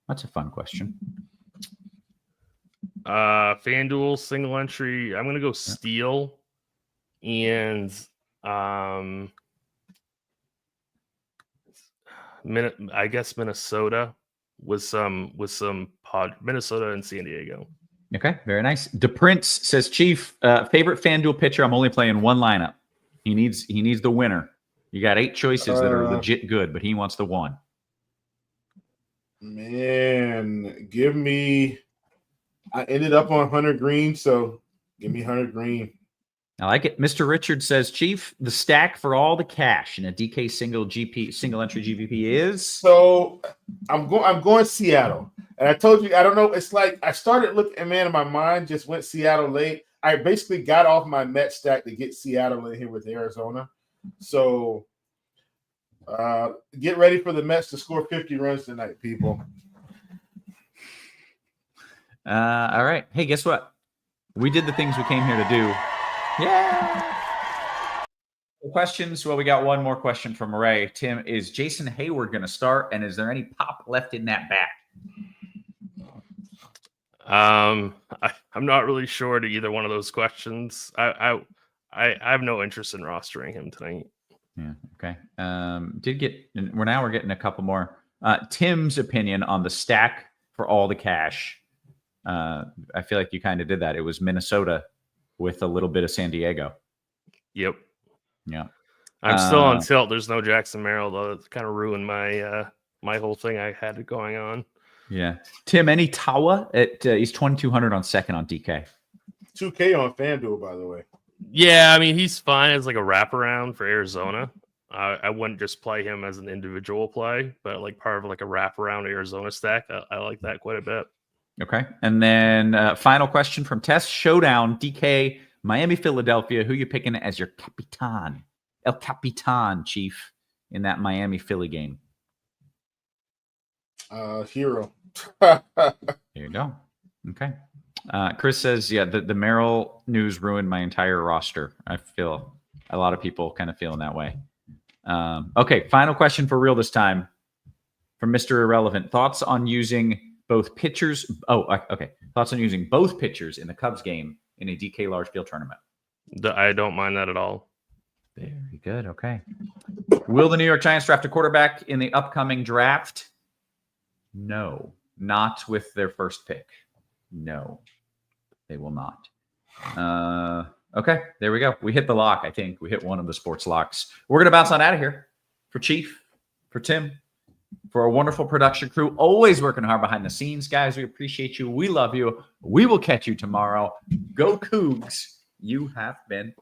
That's a fun question. FanDuel single entry. I'm going to go Steele and I guess Minnesota with some Minnesota and San Diego. Okay, very nice. DePrince says, Chief, favorite FanDuel pitcher. I'm only playing one lineup. He needs the winner. You got 8 choices that are legit good, but he wants the one. Man, give me. I ended up on Hunter Green, so give me Hunter Green. I like it. Mr. Richard says, Chief, the stack for all the cash in a DK single entry GPP is. So I'm going Seattle. And I told you, I don't know. It's like I started looking, and man, my mind just went Seattle late. I basically got off my Met stack to get Seattle in here with Arizona. So get ready for the Mets to score 50 runs tonight, people. All right. Hey, guess what? We did the things we came here to do. Yeah. Questions. Well, we got one more question from Ray. Tim, is Jason Hayward going to start? And is there any pop left in that bat? I'm not really sure to either one of those questions. I have no interest in rostering him tonight. Yeah. Okay. We're getting a couple more. Tim's opinion on the stack for all the cash. I feel like you kind of did that. It was Minnesota with a little bit of San Diego. Yep. Yeah. I'm still on tilt. There's no Jackson Merrill, though. It's kind of ruined my my whole thing I had going on. Yeah. Tim, any Tawa at he's 2,200 on second on DK. 2K on FanDuel, by the way. Yeah, I mean, he's fine as like a wraparound for Arizona. I wouldn't just play him as an individual play, but like part of like a wraparound Arizona stack. I like that quite a bit. Okay. And then final question from Tess. Showdown, DK, Miami, Philadelphia. Who you picking as your Capitan? El Capitan, Chief, in that Miami-Philly game. Hero. There you go. Okay. Chris says, yeah, the Merrill news ruined my entire roster. I feel a lot of people kind of feeling that way. Okay, final question for real this time from Mr. Irrelevant. Thoughts on using both pitchers? Okay. Thoughts on using both pitchers in the Cubs game in a DK large field tournament? I don't mind that at all. Very good. Okay. Will the New York Giants draft a quarterback in the upcoming draft? No, not with their first pick. No, they will not. Okay, there we go. We hit the lock, I think. We hit one of the sports locks. We're going to bounce on out of here. for Chief, for Tim, for our wonderful production crew, always working hard behind the scenes. Guys, we appreciate you. We love you. We will catch you tomorrow. Go Cougs. You have been